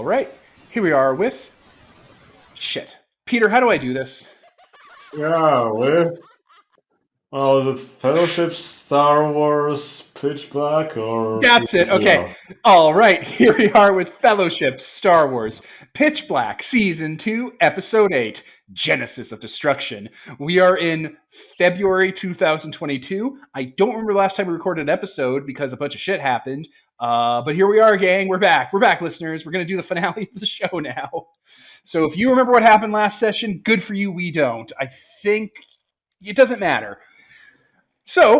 All right, here we are with shit. Peter, how do I do this? Yeah, is it Fellowship, Star Wars, Pitch Black, or That's it. Okay. Zero? All right, here we are with Fellowship Star Wars Pitch Black Season 2, Episode 8, Genesis of Destruction. We are in February 2022. I don't remember the last time we recorded an episode because a bunch of shit happened. But here we are, gang. We're back. We're back, listeners. We're going to do the finale of the show now. So if you remember what happened last session, good for you. We don't. I think it doesn't matter. So,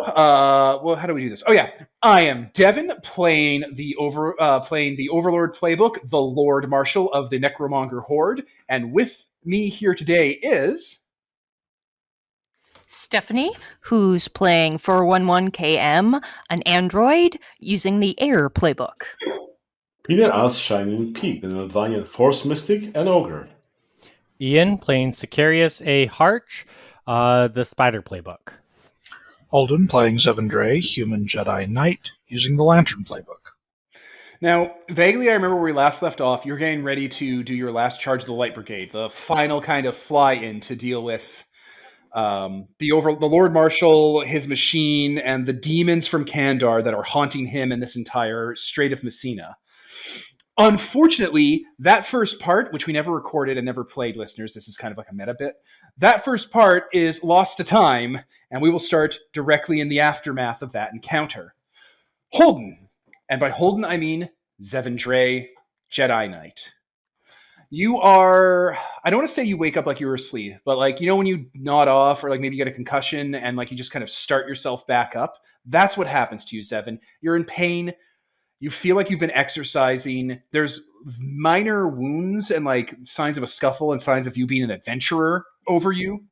well, how do we do this? Oh yeah, I am Devin playing the Overlord playbook, the Lord Marshal of the Necromonger Horde, and with me here today is Stephanie, who's playing 411KM, an android using the Air playbook. Peter as Shining Peak, an Elvanian Force Mystic and Ogre. Ian playing Sicarius A. Harch, the Spider playbook. Holden playing Zevendray, Human Jedi Knight, using the Lantern playbook. now. Vaguely, I remember where we last left off. You're getting ready to do your last charge of the Light Brigade, the final kind of fly-in to deal with the Lord Marshal, his machine, and the demons from Kandar that are haunting him in this entire Strait of Messina. Unfortunately, that first part, which we never recorded and never played, listeners, this is kind of like a meta bit, that first part is lost to time, and we will start directly in the aftermath of that encounter. Holden, and by Holden I mean Zevendray, Jedi Knight. You are, I don't want to say you wake up like you were asleep, but like, you know, when you nod off or like maybe you get a concussion and like you just kind of start yourself back up, that's what happens to you, Zevin. You're in pain. You feel like you've been exercising. There's minor wounds and like signs of a scuffle and signs of you being an adventurer over you.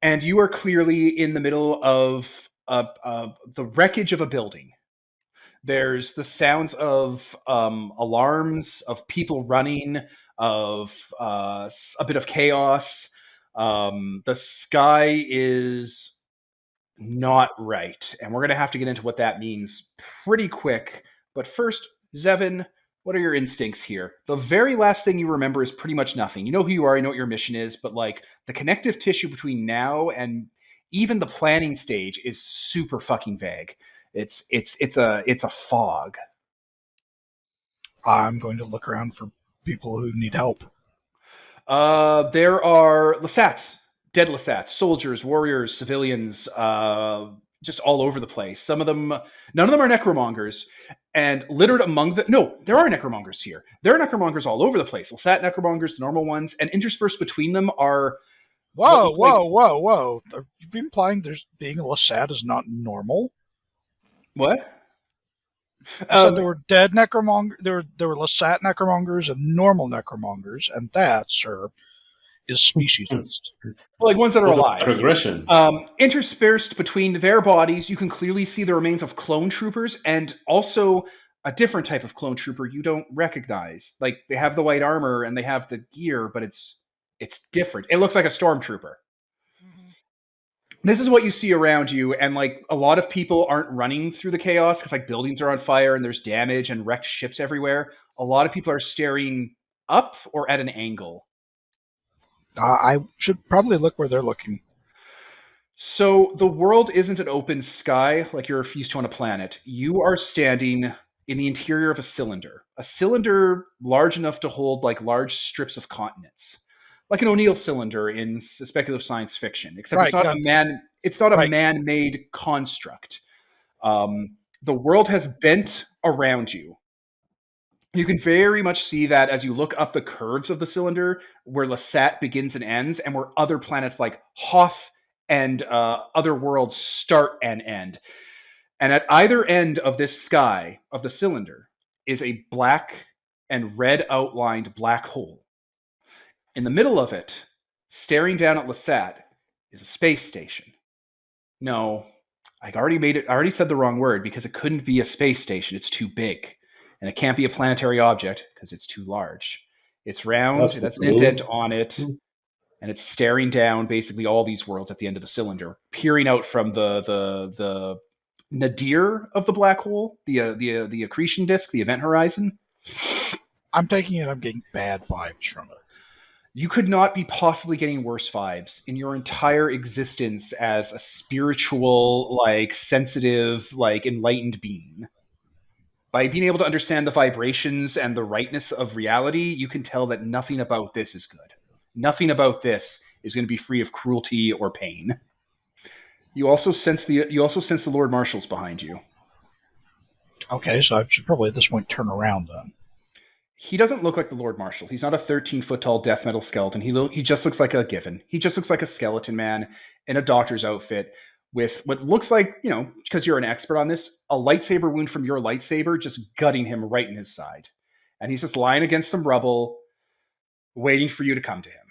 And you are clearly in the middle of the wreckage of a building. There's the sounds of alarms, of people running, of a bit of chaos. The sky is not right, and we're going to have to get into what that means pretty quick. But first, Zevin, what are your instincts here? The very last thing you remember is pretty much nothing. You know who you are, you know what your mission is, but like the connective tissue between now and even the planning stage is super fucking vague. It's a fog. I'm going to look around for people who need help. There are Lasats, dead Lasats, soldiers, warriors, civilians, just all over the place. Some of them, none of them are necromongers, and littered among them, no, there are necromongers here. There are necromongers all over the place. Lasat necromongers, the normal ones, and interspersed between them are... Whoa. You've been implying there's being a Lasat is not normal? What? You said there were dead necromongers, there were Lasat necromongers and normal necromongers, and that, sir, is speciesist. Like ones that are alive. Regression. Interspersed between their bodies, you can clearly see the remains of clone troopers and also a different type of clone trooper you don't recognize. Like they have the white armor and they have the gear, but it's different. It looks like a stormtrooper. This is what you see around you, and like a lot of people aren't running through the chaos because like buildings are on fire and there's damage and wrecked ships everywhere. A lot of people are staring up or at an angle. I should probably look where they're looking. So the world isn't an open sky like you're used to on a planet. You are standing in the interior of a cylinder large enough to hold like large strips of continents. Like an O'Neill cylinder in speculative science fiction, except Right, it's not yeah. a man. It's not a Right. man-made construct. The world has bent around you. You can very much see that as you look up the curves of the cylinder, where Lasat begins and ends, and where other planets like Hoth and other worlds start and end. And at either end of this sky of the cylinder is a black and red outlined black hole. In the middle of it, staring down at Lasat, is a space station. No, I already said the wrong word because it couldn't be a space station. It's too big. And it can't be a planetary object because it's too large. It's round, it has an indent on it, and it's staring down basically all these worlds at the end of the cylinder, peering out from the nadir of the black hole, the accretion disk, the event horizon. I'm taking it I'm getting bad vibes from it. You could not be possibly getting worse vibes in your entire existence as a spiritual, like sensitive, like enlightened being. By being able to understand the vibrations and the rightness of reality, you can tell that nothing about this is good. Nothing about this is going to be free of cruelty or pain. You also sense the Lord Marshals behind you. Okay, so I should probably at this point turn around then. He doesn't look like the Lord Marshal. He's not a 13-foot tall death metal skeleton. He just looks like a given. He just looks like a skeleton man in a doctor's outfit with what looks like, because you're an expert on this, a lightsaber wound from your lightsaber just gutting him right in his side. And he's just lying against some rubble, waiting for you to come to him.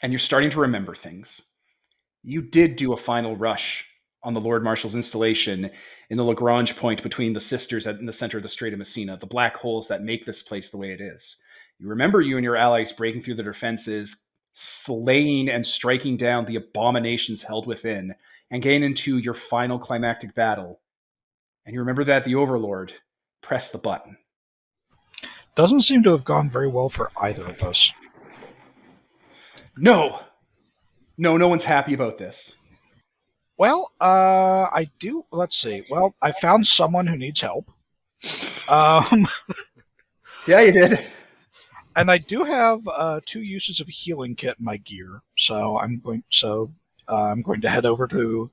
And you're starting to remember things. You did do a final rush on the Lord Marshal's installation in the Lagrange point between the sisters in the center of the Strait of Messina, the black holes that make this place the way it is. You remember you and your allies breaking through the defenses, slaying and striking down the abominations held within, and getting into your final climactic battle. And you remember that the Overlord pressed the button. Doesn't seem to have gone very well for either of us. No, no one's happy about this. Well, I do. Let's see. Well, I found someone who needs help. Yeah, you did. And I do have 2 uses of a healing kit in my gear, so I'm going to head over to.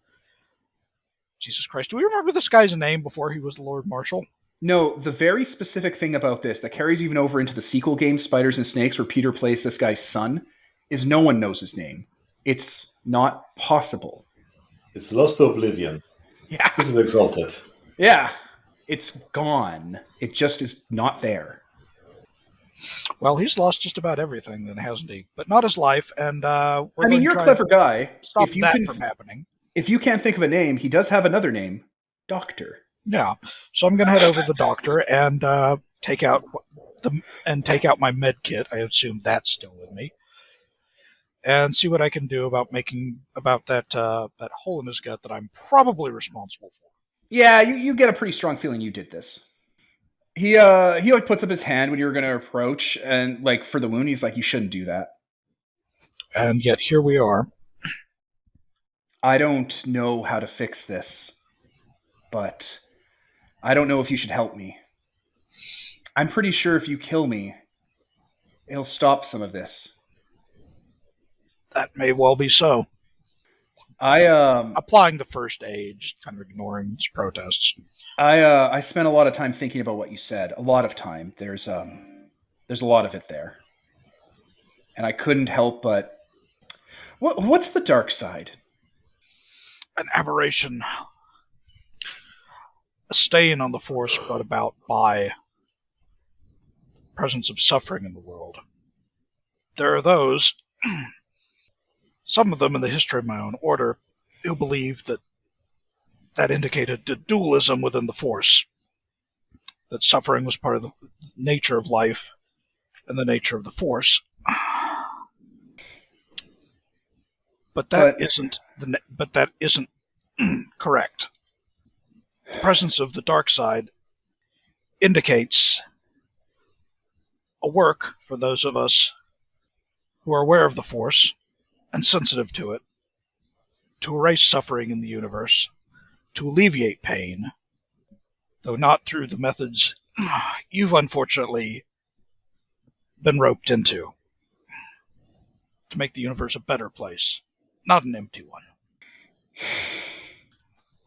Jesus Christ, do we remember this guy's name before he was the Lord Marshal? No, the very specific thing about this that carries even over into the sequel game, Spiders and Snakes, where Peter plays this guy's son, is no one knows his name. It's not possible. It's lost to oblivion. Yeah. This is Exalted. Yeah. It's gone. It just is not there. Well, he's lost just about everything, then, hasn't he? But not his life, and you're a clever guy. Stop that from happening. If you can't think of a name, he does have another name, Doctor. Yeah, so I'm going to head over to the doctor and take out my med kit. I assume that's still in me, and see what I can do about that hole in his gut that I'm probably responsible for. Yeah, you get a pretty strong feeling you did this. He puts up his hand when you were going to approach, and for the wound, he's like, "You shouldn't do that." And yet here we are. I don't know how to fix this, but I don't know if you should help me. I'm pretty sure if you kill me, it'll stop some of this. That may well be so. Applying the first aid, just kind of ignoring his protests. I spent a lot of time thinking about what you said. A lot of time. There's a lot of it there, and I couldn't help but. What's the dark side? An aberration, a stain on the force brought about by the presence of suffering in the world. There are those, some of them in the history of my own order, who believe that indicated the dualism within the force, that suffering was part of the nature of life and the nature of the force. But that isn't correct. The presence of the dark side indicates a work for those of us who are aware of the force and sensitive to it, to erase suffering in the universe, to alleviate pain, though not through the methods you've unfortunately been roped into, to make the universe a better place, not an empty one.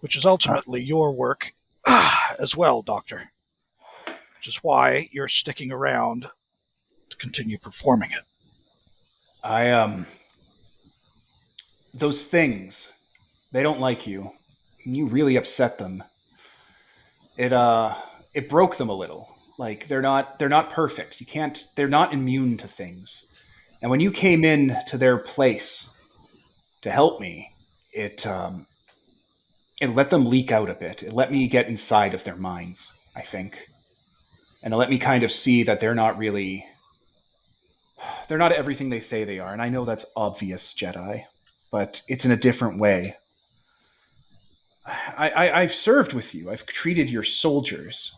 Which is ultimately your work as well, Doctor. Which is why you're sticking around to continue performing it. Those things, they don't like you. You really upset them. It broke them a little. They're not perfect. They're not immune to things. And when you came in to their place to help me, it let them leak out a bit. It let me get inside of their minds, I think. And it let me kind of see that they're not everything they say they are. And I know that's obvious, Jedi, but it's in a different way. I've served with you. I've treated your soldiers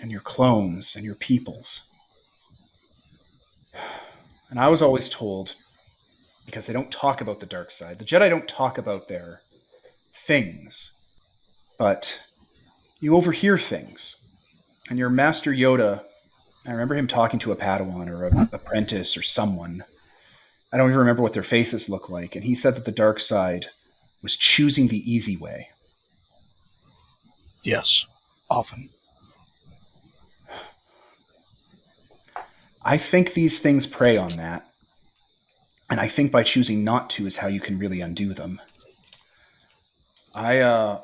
and your clones and your peoples. And I was always told, because they don't talk about the dark side, the Jedi don't talk about their things, but you overhear things. And your Master Yoda, I remember him talking to a Padawan or an apprentice or someone. I don't even remember what their faces look like. And he said that the dark side was choosing the easy way. Yes, often. I think these things prey on that. And I think by choosing not to is how you can really undo them. I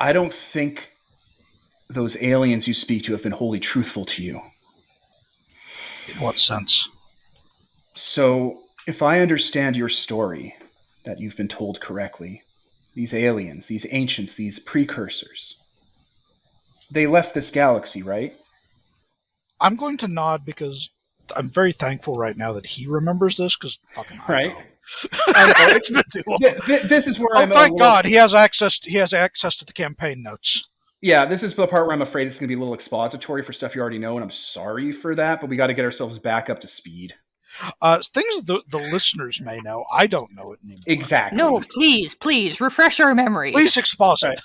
don't think those aliens you speak to have been wholly truthful to you. In what sense? So, if I understand your story that you've been told correctly, these aliens, these ancients, these precursors, they left this galaxy, right? I'm going to nod because I'm very thankful right now that he remembers this, because fucking Right. I know it's been too long. This is where Oh, I'm. thank God, he has access. He has access to the campaign notes. Yeah, this is the part where I'm afraid it's going to be a little expository for stuff you already know, and I'm sorry for that. But we got to get ourselves back up to speed. Things the listeners may know. I don't know it anymore. Exactly. No, please, refresh our memories. Please exposit. Right.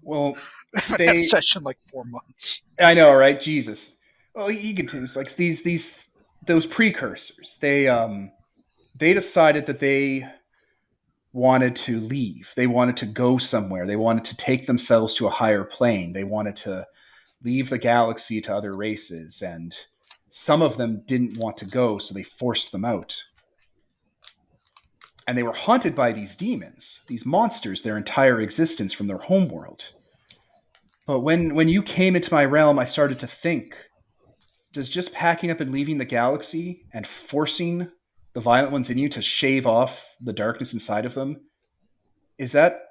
Well, I haven't had a session like 4 months. I know, right? Jesus. Well, he continues like those precursors. They decided that they wanted to leave. They wanted to go somewhere. They wanted to take themselves to a higher plane. They wanted to leave the galaxy to other races, and some of them didn't want to go, so they forced them out. And they were haunted by these demons, these monsters, their entire existence from their homeworld. But when you came into my realm, I started to think, does just packing up and leaving the galaxy and forcing the violent ones in you to shave off the darkness inside of them, is that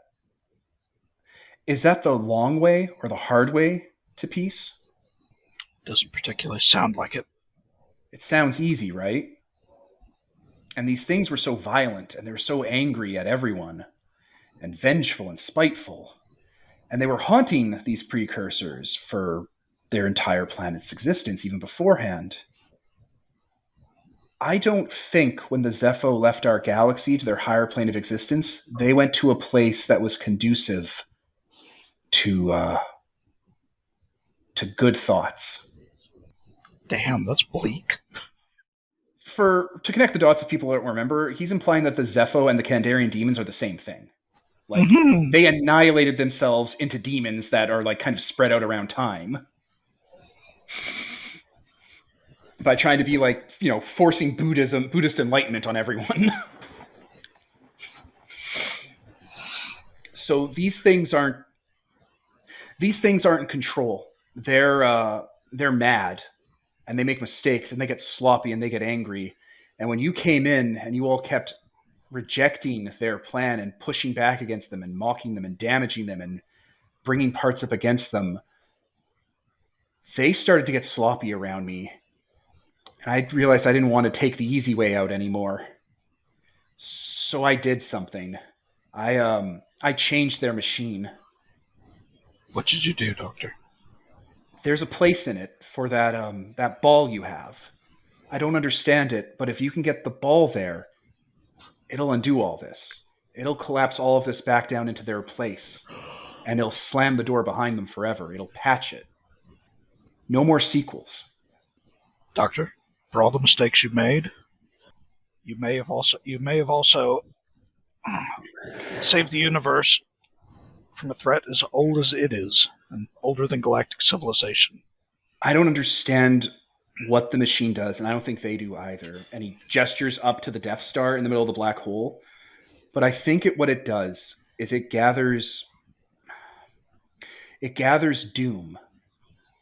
the long way or the hard way to peace? Doesn't particularly sound like it. It sounds easy, right? And these things were so violent, and they were so angry at everyone, and vengeful and spiteful. And they were haunting these precursors for their entire planet's existence, even beforehand. I don't think when the Zepho left our galaxy to their higher plane of existence, they went to a place that was conducive to good thoughts. Damn, that's bleak. To connect the dots, if people don't remember, he's implying that the Zepho and the Kandarian demons are the same thing. Like, they annihilated themselves into demons that are like kind of spread out around time by trying to be like, forcing Buddhist enlightenment on everyone. So these things aren't in control. They're mad, and they make mistakes, and they get sloppy, and they get angry. And when you came in and you all kept rejecting their plan and pushing back against them and mocking them and damaging them and bringing parts up against them, they started to get sloppy around me. And I realized I didn't want to take the easy way out anymore. So I did something. I changed their machine. What did you do, Doctor? There's a place in it for that ball you have. I don't understand it, but if you can get the ball there, it'll undo all this. It'll collapse all of this back down into their place, and it'll slam the door behind them forever. It'll patch it. No more sequels. Doctor, for all the mistakes you made, you may have also saved the universe from a threat as old as it is, and older than galactic civilization. I don't understand what the machine does, and I don't think they do either. And he gestures up to the Death Star in the middle of the black hole. But I think what it does is it gathers doom.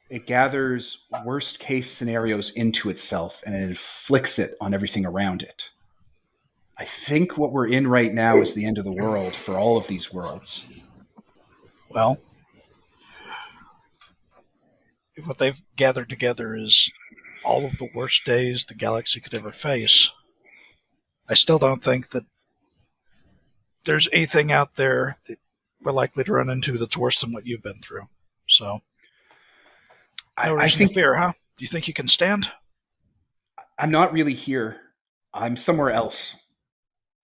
It gathers worst case scenarios into itself, and it inflicts it on everything around it. I think what we're in right now is the end of the world for all of these worlds. Well, if what they've gathered together is all of the worst days the galaxy could ever face, I still don't think that there's anything out there that we're likely to run into that's worse than what you've been through. So, no reason to fear, huh? Do you think you can stand? I'm not really here. I'm somewhere else.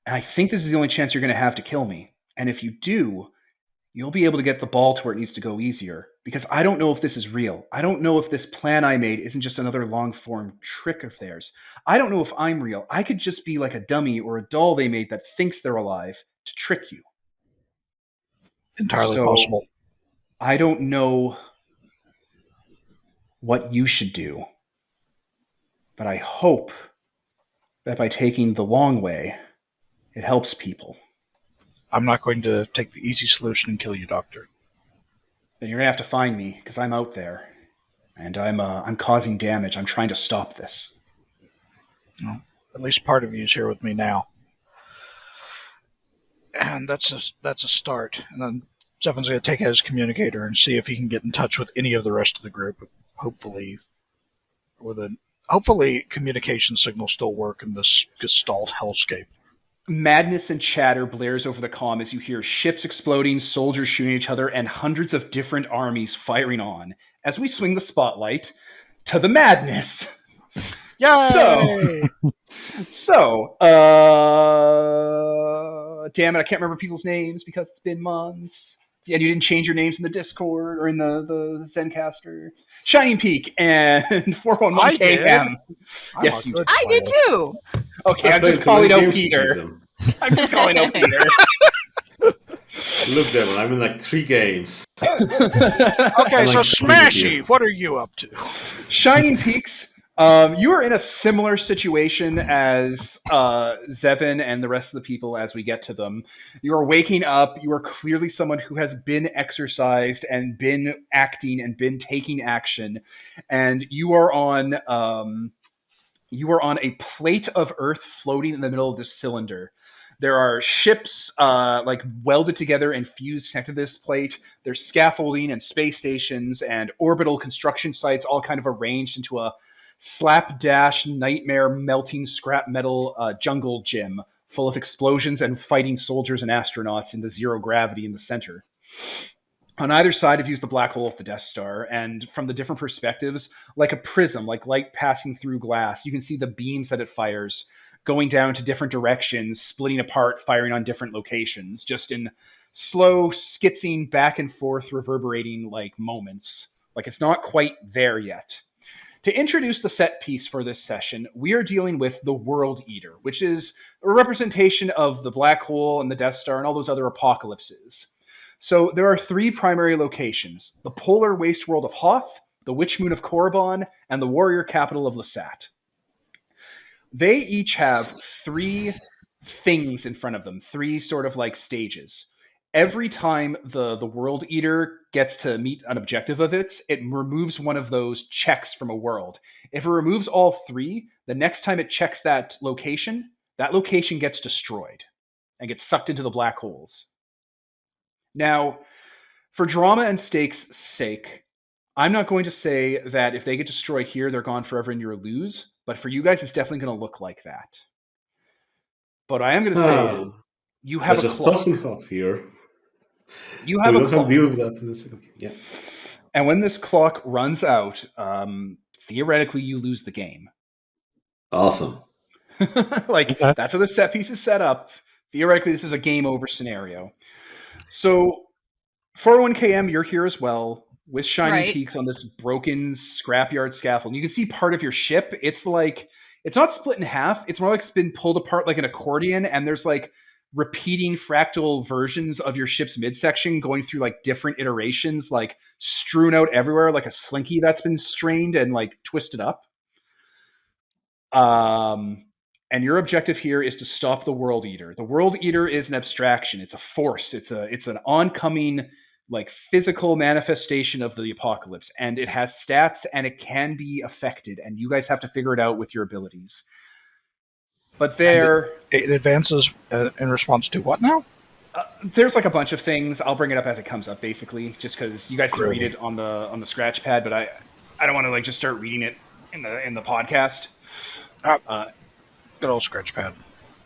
And I think this is the only chance you're going to have to kill me. And if you do, you'll be able to get the ball to where it needs to go easier. Because I don't know if this is real. I don't know if this plan I made isn't just another long-form trick of theirs. I don't know if I'm real. I could just be like a dummy or a doll they made that thinks they're alive to trick you. Entirely So, possible. I don't know what you should do. But I hope that by taking the long way, it helps people. I'm not going to take the easy solution and kill you, Doctor. Then you're gonna have to find me because I'm out there, and I'm causing damage. I'm trying to stop this. Well, at least part of you is here with me now, and that's a start. And then Stefan's going to take out his communicator and see if he can get in touch with any of the rest of the group. Hopefully, communication signals still work in this Gestalt hellscape. Madness and chatter blares over the comm as you hear ships exploding, soldiers shooting each other, and hundreds of different armies firing on. As we swing the spotlight to the madness. Yay! So, damn it, I can't remember people's names because it's been months. And you didn't change your names in the Discord or in the Zencaster. Shining Peak and 411KM. Yes, you did. I did too. Okay, I'm just calling out Peter. I'm just calling out Peter. Look, Devil, I'm in like 3 games. Okay, like so to Smashy, what are you up to? Shining Peaks, you are in a similar situation as Zevin and the rest of the people as we get to them. You are waking up. You are clearly someone who has been exercised and been acting and been taking action. And you are on a plate of earth floating in the middle of this cylinder. There are ships like welded together and fused connected to this plate. There's scaffolding and space stations and orbital construction sites all kind of arranged into a slapdash nightmare melting scrap metal jungle gym full of explosions and fighting soldiers and astronauts in the zero gravity in the center. On either side of you is the black hole of the Death Star, and from the different perspectives, like a prism, like light passing through glass, you can see the beams that it fires going down to different directions, splitting apart, firing on different locations, just in slow, skitzing, back and forth, reverberating like moments. Like it's not quite there yet. To introduce the set piece for this session, we are dealing with the World Eater, which is a representation of the black hole and the Death Star and all those other apocalypses. So there are 3 primary locations: the polar waste world of Hoth, the witch moon of Korriban, and the warrior capital of Lasat. They each have 3 things in front of them, 3 sort of like stages. Every time the World Eater gets to meet an objective of its, it removes one of those checks from a world. If it removes all 3, the next time it checks that location gets destroyed and gets sucked into the black holes. Now, for drama and stakes' sake, I'm not going to say that if they get destroyed here, they're gone forever and you're a lose. But for you guys, it's definitely going to look like that. But I am going to say you have a just clock. tossing off here. You have we a don't have clock. to deal with that in a second. Yeah. And when this clock runs out, theoretically, you lose the game. Awesome. Like, Okay. that's how the set piece is set up. Theoretically, this is a game over scenario. So, 401KM, you're here as well with Shining Right. Peaks on this broken scrapyard scaffold. You can see part of your ship. It's like, it's not split in half. It's more like it's been pulled apart like an accordion, and there's like repeating fractal versions of your ship's midsection going through like different iterations, like strewn out everywhere, like a slinky that's been strained and like twisted up. And your objective here is to stop the World Eater. The World Eater is an abstraction. It's a force. It's an oncoming, like physical manifestation of the apocalypse, and it has stats and it can be affected. And you guys have to figure it out with your abilities. But It advances in response to what now? there's like a bunch of things. I'll bring it up as it comes up, basically, just because you guys can read it on the scratch pad. But I don't want to like just start reading it in the podcast. Good old scratch pad.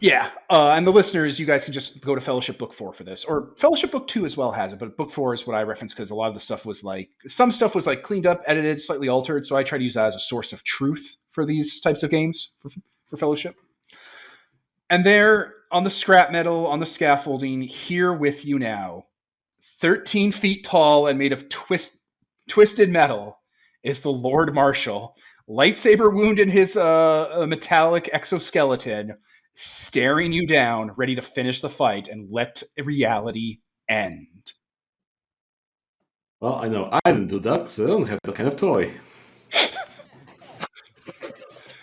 Yeah, and the listeners, you guys can just go to Fellowship Book 4 for this. Or Fellowship Book 2 as well has it, but Book 4 is what I reference because a lot of the stuff was like, some stuff was like cleaned up, edited, slightly altered, so I try to use that as a source of truth for these types of games for Fellowship. And there, on the scrap metal, on the scaffolding, here with you now, 13 feet tall and made of twisted metal, is the Lord Marshal, lightsaber wound in his metallic exoskeleton, staring you down, ready to finish the fight and let reality end. Well, I know I didn't do that because I don't have that kind of toy.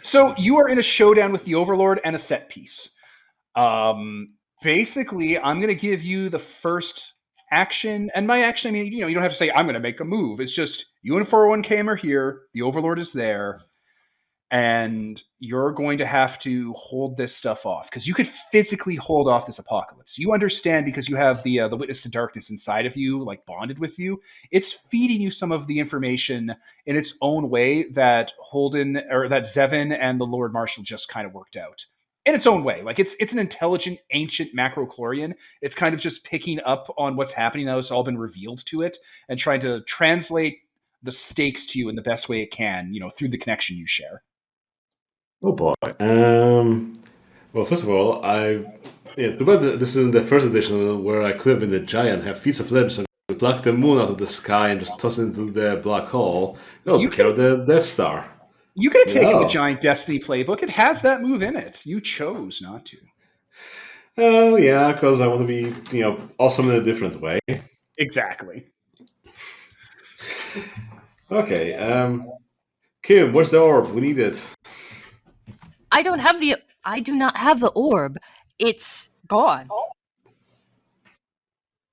So you are in a showdown with the Overlord and a set piece. Basically, I'm going to give you the first action, and my action, I mean, you don't have to say I'm going to make a move. It's just you and 401km are here. The Overlord is there. And you're going to have to hold this stuff off because you could physically hold off this apocalypse. You understand because you have the witness to darkness inside of you, like bonded with you. It's feeding you some of the information in its own way that Holden or that Zevin and the Lord Marshal just kind of worked out in its own way. Like it's an intelligent, ancient macrochlorian. It's kind of just picking up on what's happening now. It's all been revealed to it and trying to translate the stakes to you in the best way it can, through the connection you share. Oh boy. Well, first of all, too bad this is in the first edition where I could have been the giant, have feats of legends, and pluck the moon out of the sky and just toss it into the black hole. To carry the Death Star. You could have taken the giant Destiny playbook. It has that move in it. You chose not to. Yeah, because I want to be, awesome in a different way. Exactly. Okay. Kim, where's the orb? We need it. I do not have the orb. It's gone.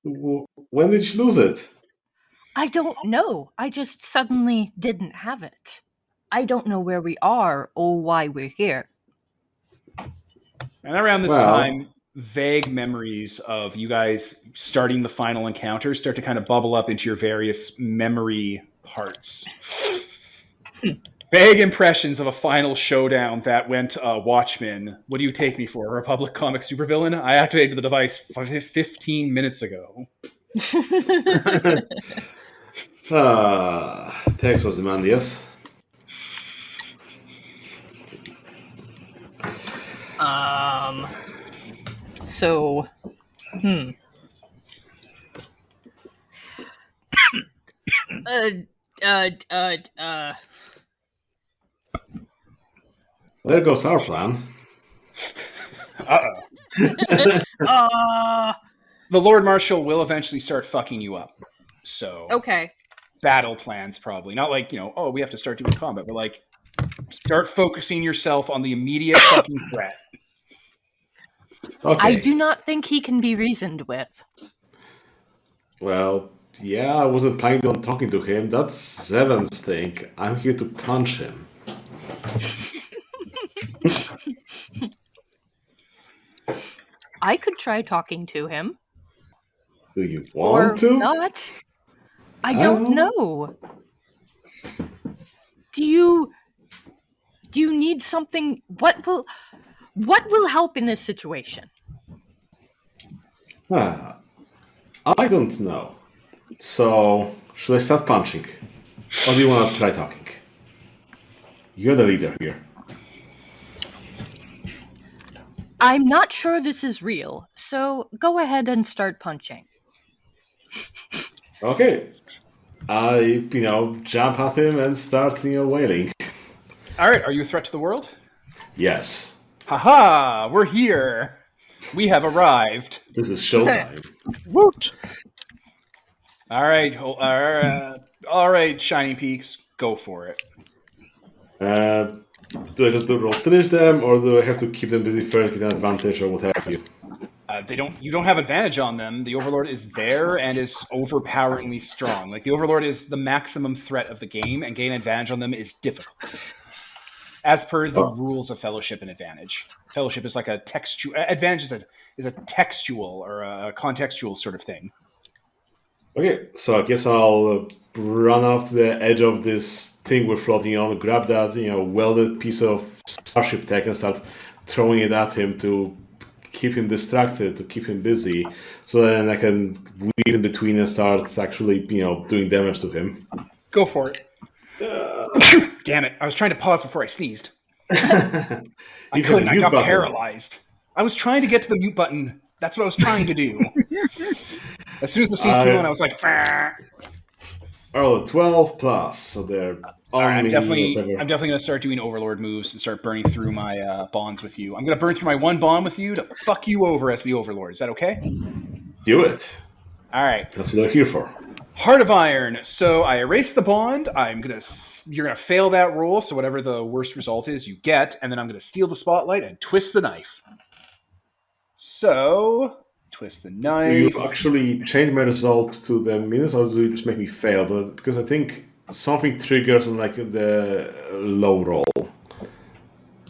When did you lose it? I don't know. I just suddenly didn't have it. I don't know where we are or why we're here. And around this time, vague memories of you guys starting the final encounter start to kind of bubble up into your various memory hearts. Vague impressions of a final showdown that went Watchmen. What do you take me for? A Republic comic supervillain? I activated the device 15 minutes ago. Texas Ozymandias. So, There goes our plan. The Lord Marshal will eventually start fucking you up. So okay. Battle plans probably. Not like, we have to start doing combat, but like start focusing yourself on the immediate fucking threat. Okay. I do not think he can be reasoned with. Well, yeah, I wasn't planning on talking to him. That's Zeven's thing. I'm here to punch him. I could try talking to him. Do you want to? Not. I don't know. Do you need something? What will help in this situation? I don't know. So, should I start punching? Or do you want to try talking? You're the leader here. I'm not sure this is real, so go ahead and start punching. Okay. I, jump at him and start, wailing. All right, are you a threat to the world? Yes. Haha, we're here. We have arrived. This is showtime. Woot! All right, Shining Peaks, go for it. Do I just finish them, or do I have to keep them busy first, get an advantage, or what have you? You don't have advantage on them. The Overlord is there and is overpoweringly strong. Like the Overlord is the maximum threat of the game, and getting advantage on them is difficult. As per the rules of Fellowship and Advantage. Fellowship is like a textual. Advantage is a textual or a contextual sort of thing. Okay, so I guess I'll run off to the edge of this thing we're floating on, grab that, welded piece of starship tech and start throwing it at him to keep him distracted, to keep him busy, so then I can weave in between and start actually, doing damage to him. Go for it. Damn it! I was trying to pause before I sneezed. I I couldn't. I got paralyzed. I was trying to get to the mute button. That's what I was trying to do. As soon as the sneeze came on, I was like, "Ah." Oh, 12 plus, so they're on All right, me. I'm definitely gonna start doing overlord moves and start burning through my bonds with you. I'm gonna burn through my one bond with you to fuck you over as the overlord. Is that okay? Do it. All right. That's what they're here for. Heart of Iron. So I erase the bond. You're gonna fail that roll. So whatever the worst result is, you get, and then I'm gonna steal the spotlight and twist the knife. So twist the knife. Do you actually change my result to the minus, or do you just make me fail? But because I think something triggers on like the low roll.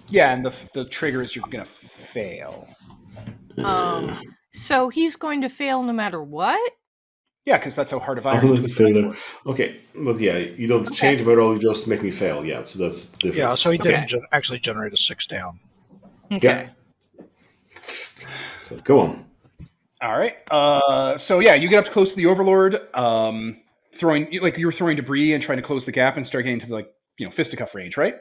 Yeah, and the trigger is you're gonna fail. So he's going to fail no matter what? Yeah, because that's how Heart of Iron is. Okay, but yeah, you don't change my roll, you just make me fail. Yeah, so that's different. Yeah, so he didn't actually generate a 6 down. Okay. Yeah. So go on. All right. So yeah, you get up close to the Overlord, throwing like you were throwing debris and trying to close the gap and start getting to fisticuff range, right?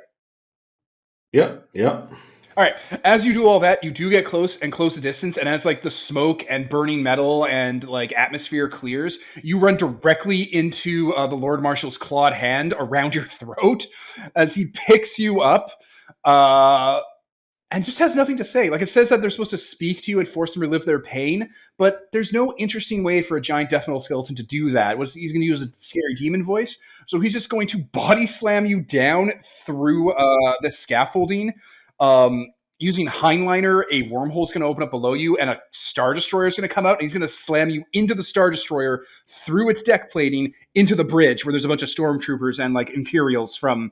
Yeah. All right. As you do all that, you do get close and close the distance, and as like the smoke and burning metal and like atmosphere clears, you run directly into the Lord Marshal's clawed hand around your throat as he picks you up. And just has nothing to say. Like, it says that they're supposed to speak to you and force them to relive their pain, but there's no interesting way for a giant death metal skeleton to do that. He's going to use a scary demon voice, so he's just going to body slam you down through the scaffolding. Using Heinleiner, a wormhole is going to open up below you, and a Star Destroyer is going to come out, and he's going to slam you into the Star Destroyer through its deck plating into the bridge, where there's a bunch of stormtroopers and like Imperials from,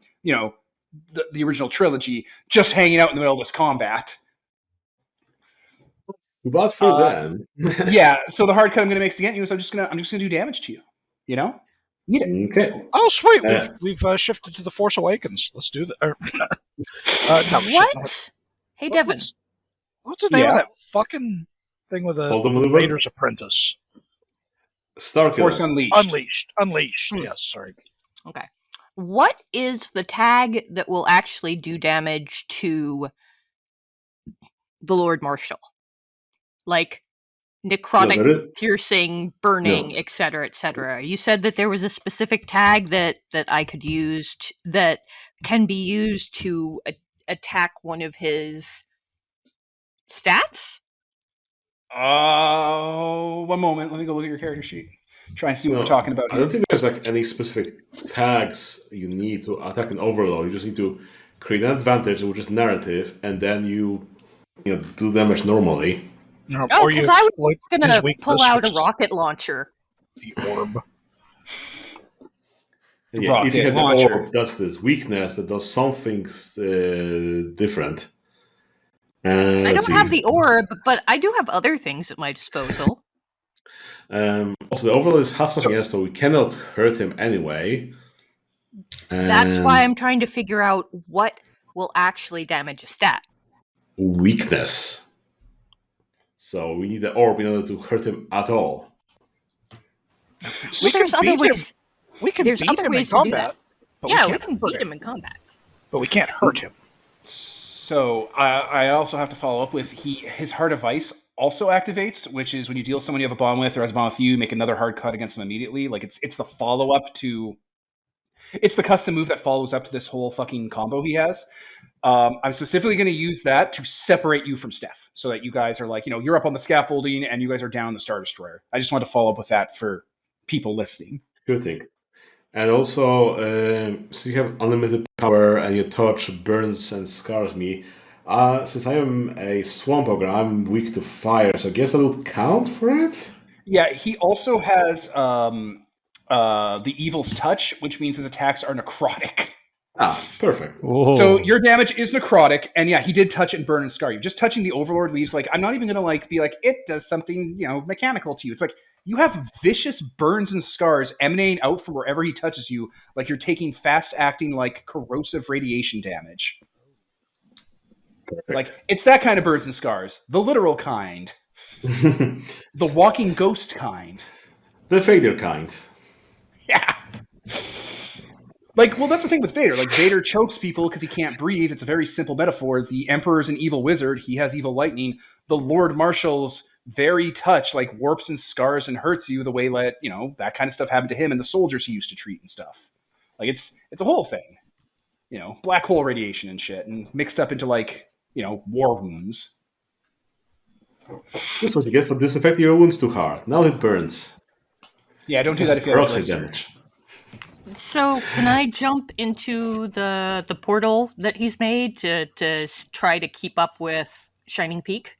the original trilogy just hanging out in the middle of this combat. But for them, yeah. So the hard cut I'm going to make against you is I'm just going to do damage to you. Eat it. Okay. Oh, sweet! We've shifted to the Force Awakens. Let's do that. No, what? Hey, Devin. What's the name of that fucking thing with the Vader's apprentice? Force Unleashed. Unleashed. Yes, sorry. Okay. What is the tag that will actually do damage to the Lord Marshal? Like necrotic, piercing, burning, etc., etc. You said that there was a specific tag that I could use that can be used to attack one of his stats? One moment. Let me go look at your character sheet. Try and see what we're talking about here. I don't think there's like any specific tags you need to attack an overlord. You just need to create an advantage, which is narrative, and then you do damage normally. Oh, because I was going to pull out a rocket launcher. The orb. Yeah, if you had the orb, that's this weakness that does some things different. I don't have the orb, but I do have other things at my disposal. Also, the overlord is half something else, so we cannot hurt him anyway. That's why I'm trying to figure out what will actually damage a stat. Weakness. So we need the orb in order to hurt him at all. There's other ways. We can beat him in combat. Yeah, we can beat him in combat. But we can't hurt him. So I also have to follow up with his Heart of Ice also activates, which is when you deal someone you have a bond with or has a bond with you, make another hard cut against them immediately. Like it's the follow up to, it's the custom move that follows up to this whole fucking combo he has. I'm specifically going to use that to separate you from Steph, so that you guys are like, you're up on the scaffolding and you guys are down the Star Destroyer. I just want to follow up with that for people listening. Good thing. And also, so you have unlimited power and your touch burns and scars me. Since I am a swamp ogre, I'm weak to fire, so I guess that would count for it? Yeah, he also has the Evil's Touch, which means his attacks are necrotic. Ah, perfect. Whoa. So your damage is necrotic, and yeah, he did touch and burn and scar you. Just touching the Overlord leaves I'm not even going to be like, it does something, mechanical to you. It's like, you have vicious burns and scars emanating out from wherever he touches you, like you're taking fast-acting, corrosive radiation damage. Perfect. Like, it's that kind of burns and scars. The literal kind. The walking ghost kind. The Vader kind. Yeah. Like, well, that's the thing with Vader. Like, Vader chokes people because he can't breathe. It's a very simple metaphor. The Emperor's an evil wizard. He has evil lightning. The Lord Marshal's very touch, like, warps and scars and hurts you the way that, that kind of stuff happened to him and the soldiers he used to treat and stuff. Like, it's a whole thing. Black hole radiation and shit, and mixed up into, like, war wounds. This is what you get for disinfecting your wounds too hard. Now it burns. Yeah, don't do that if you have a damage. So, can I jump into the portal that he's made to try to keep up with Shining Peak?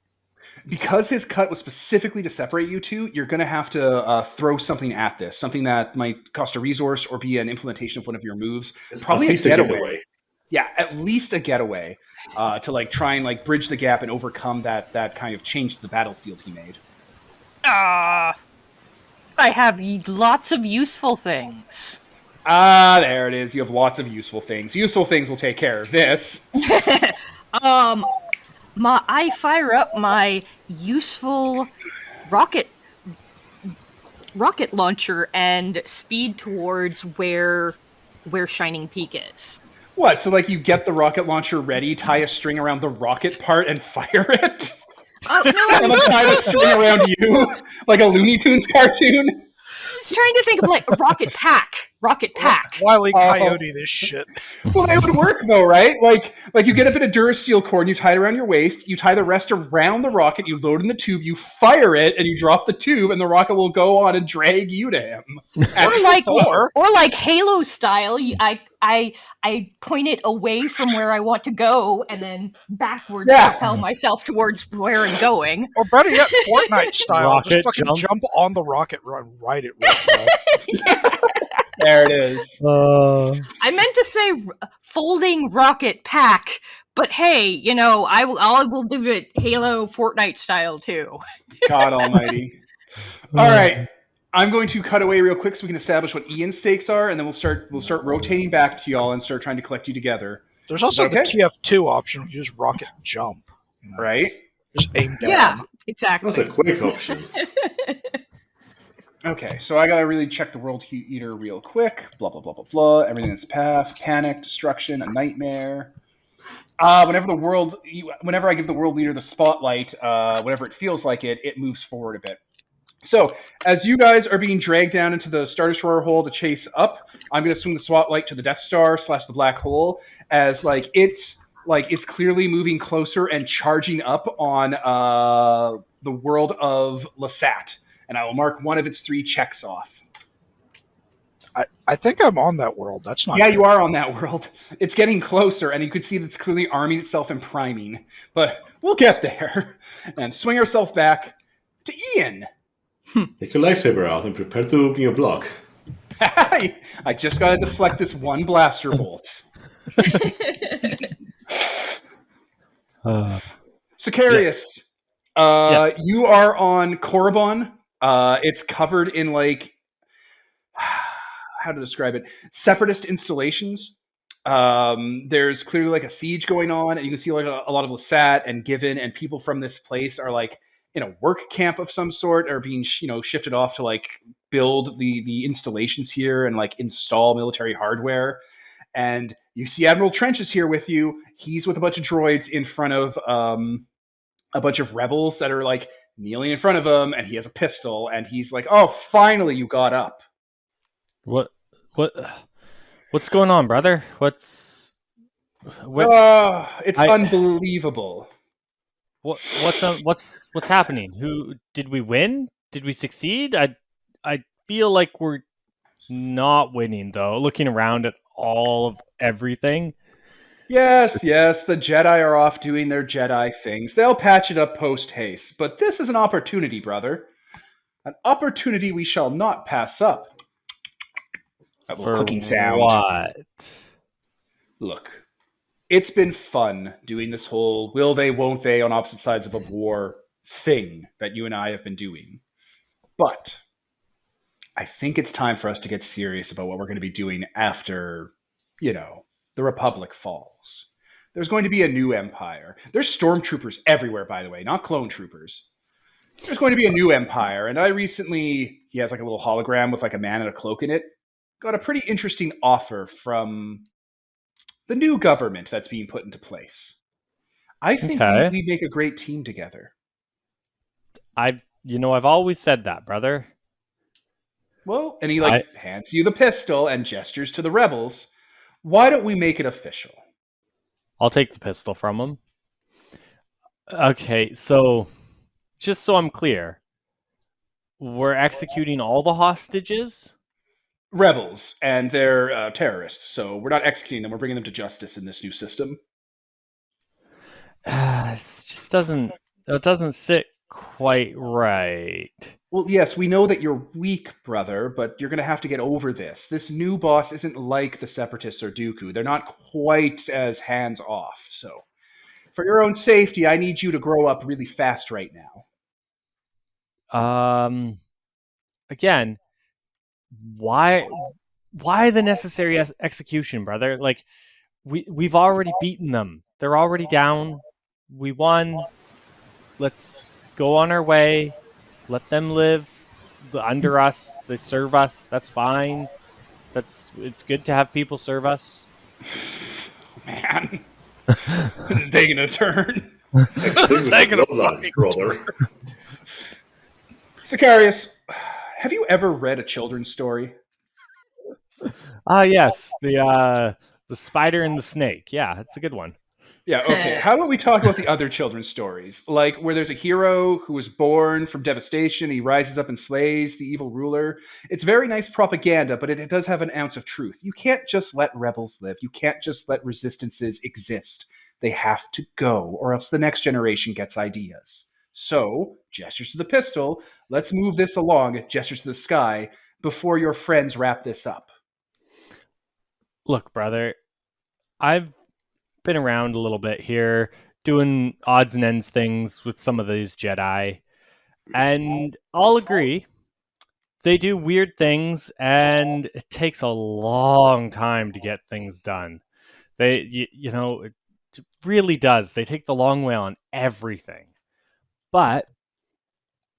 Because his cut was specifically to separate you two, you're going to have to throw something at this. Something that might cost a resource or be an implementation of one of your moves. It's probably at least a getaway. Yeah, at least a getaway to like try and like bridge the gap and overcome that kind of change to the battlefield he made. I have lots of useful things. There it is. You have lots of useful things. Useful things will take care of this. I fire up my useful rocket launcher and speed towards where Shining Peak is. What? So like you get the rocket launcher ready, tie a string around the rocket part, and fire it? No, and then tie a string around you like a Looney Tunes cartoon? I was trying to think of like a rocket pack. Wile E. Coyote this shit. Well, it would work though, right? Like you get a bit of Duracell cord, you tie it around your waist, you tie the rest around the rocket, you load in the tube, you fire it, and you drop the tube, and the rocket will go on and drag you to him. or like Halo style, I point it away from where I want to go, and then backwards propel myself towards where I'm going. Or better yet, Fortnite style, just fucking jump on the rocket, ride it real slow. There it is. I meant to say folding rocket pack, but hey, I will do it Halo Fortnite style too. God almighty. All right. I'm going to cut away real quick so we can establish what Ian's stakes are, and then we'll start rotating back to y'all and start trying to collect you together. There's also the TF2 option, use rocket jump. Right? Just aim down. Yeah, exactly. That's a quick option. Okay, so I gotta really check the World Eater real quick. Blah, blah, blah, blah, blah. Everything in its path. Panic, destruction, a nightmare. Whenever I give the World Leader the spotlight, whenever it feels like it moves forward a bit. So, as you guys are being dragged down into the Star Destroyer hole to chase up, I'm going to swing the spotlight to the Death Star / the black hole as it's clearly moving closer and charging up on the world of Lasat, and I will mark one of its 3 checks off. I think I'm on that world. That's not. Yeah, good. you are on that world. It's getting closer, and you could see that it's clearly arming itself and priming. But we'll get there, and swing ourselves back to Ian. Take your lightsaber out and prepare to block. I just got to deflect this one blaster bolt. Sicarius, you are on Korriban. It's covered in how to describe it? Separatist installations. There's clearly a siege going on, and you can see a lot of Lasat and Given and people from this place are in a work camp of some sort, or being shifted off to build the installations here and install military hardware. And you see Admiral Trench is here with you. He's with a bunch of droids in front of a bunch of rebels that are kneeling in front of him, and he has a pistol, and he's like, "Oh, finally you got up." What's going on, brother? It's unbelievable. What's happening? Who did we win? Did we succeed? I feel like we're not winning though. Looking around at all of everything. Yes, the Jedi are off doing their Jedi things. They'll patch it up post haste, but this is an opportunity, brother. An opportunity we shall not pass up. That little clicking sound. What? Look, it's been fun doing this whole will they, won't they on opposite sides of a war thing that you and I have been doing. But I think it's time for us to get serious about what we're going to be doing after, the Republic falls. There's going to be a new empire. There's stormtroopers everywhere, by the way, not clone troopers. There's going to be a new empire, and he has a little hologram with a man in a cloak in it. got a pretty interesting offer from the new government that's being put into place. I think we make a great team together. I've always said that, brother. Well, and he hands you the pistol and gestures to the rebels. Why don't we make it official? I'll take the pistol from him. Okay, so just so I'm clear, we're executing all the hostages? Rebels, and they're terrorists, so we're not executing them, we're bringing them to justice in this new system. It just doesn't sit quite right. Well, yes, we know that you're weak, brother, but you're going to have to get over this. This new boss isn't like the Separatists or Dooku. They're not quite as hands-off, so for your own safety, I need you to grow up really fast right now. Again, why the necessary execution, brother? Like, we've already beaten them. They're already down. We won. Let's go on our way. Let them live under us. They serve us. That's fine. It's good to have people serve us. Man, this is taking a turn. Taking a fucking brother. Sicarius, have you ever read a children's story? Yes, the spider and the snake. Yeah, it's a good one. Yeah, okay. How about we talk about the other children's stories? Like where there's a hero who was born from devastation, he rises up and slays the evil ruler. It's very nice propaganda, but it does have an ounce of truth. You can't just let rebels live. You can't just let resistances exist. They have to go, or else the next generation gets ideas. So, gestures to the pistol, let's move this along, gestures to the sky, before your friends wrap this up. Look, brother, I've been around a little bit here, doing odds and ends things with some of these Jedi, and I'll agree, they do weird things, and it takes a long time to get things done. It really does. They take the long way on everything, but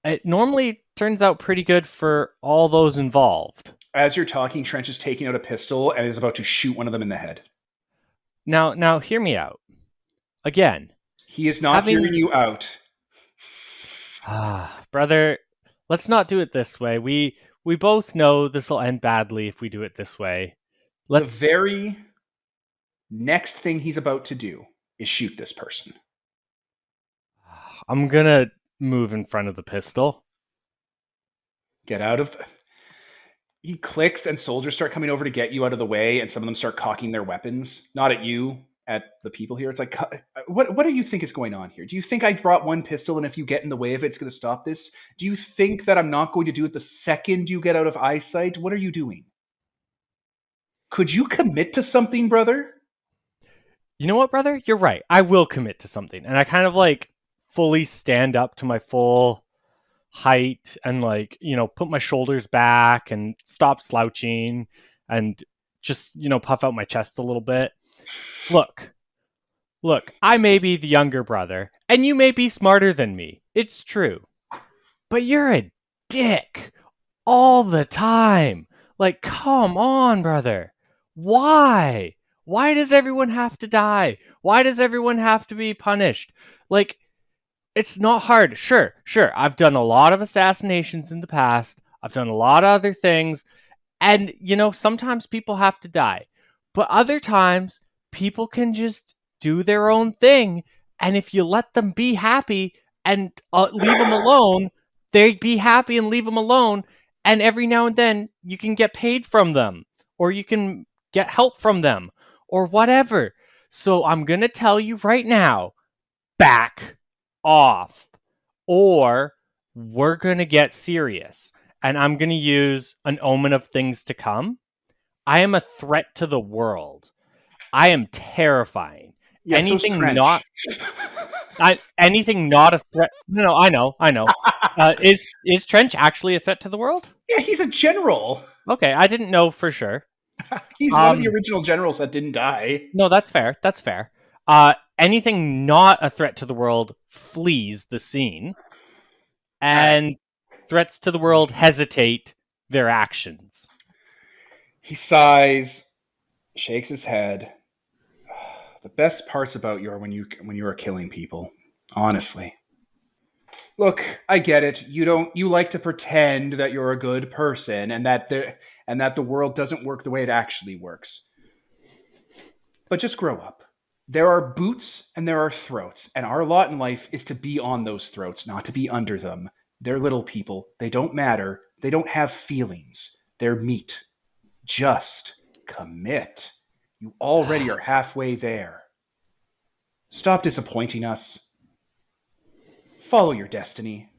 it normally turns out pretty good for all those involved. As you're talking, Trench is taking out a pistol and is about to shoot one of them in the head. Now, hear me out. Again. He is not hearing you out. Brother, let's not do it this way. We both know this will end badly if we do it this way. The very next thing he's about to do is shoot this person. I'm gonna move in front of the pistol. Get out of... He clicks and soldiers start coming over to get you out of the way, and some of them start cocking their weapons. Not at you, at the people here. It's like, what do you think is going on here? Do you think I brought one pistol and if you get in the way of it, it's going to stop this? Do you think that I'm not going to do it the second you get out of eyesight? What are you doing? Could you commit to something, brother? You know what, brother? You're right. I will commit to something. And I kind of fully stand up to my full height and put my shoulders back and stop slouching and just puff out my chest a little bit. Look, I may be the younger brother and you may be smarter than me. It's true. But you're a dick all the time. Come on, brother. Why does everyone have to die? Why does everyone have to be punished? It's not hard. Sure. I've done a lot of assassinations in the past. I've done a lot of other things. And, sometimes people have to die. But other times, people can just do their own thing. And if you let them be happy and leave them alone, they be happy and leave them alone. And every now and then, you can get paid from them. Or you can get help from them. Or whatever. So I'm going to tell you right now, back off, or we're going to get serious. And I'm going to use an omen of things to come. I am a threat to the world. I am terrifying. Yeah, anything not a threat. No, I know. Is Trench actually a threat to the world? Yeah, he's a general. Okay, I didn't know for sure. He's one of the original generals that didn't die. No, that's fair. Anything not a threat to the world flees the scene, and threats to the world hesitate their actions. He sighs, shakes his head. The best parts about you are when you are killing people. Honestly. Look, I get it. You like to pretend that you're a good person and that the world doesn't work the way it actually works. But just grow up. There are boots and there are throats, and our lot in life is to be on those throats, not to be under them. They're little people. They don't matter. They don't have feelings. They're meat. Just commit. You already are halfway there. Stop disappointing us. Follow your destiny.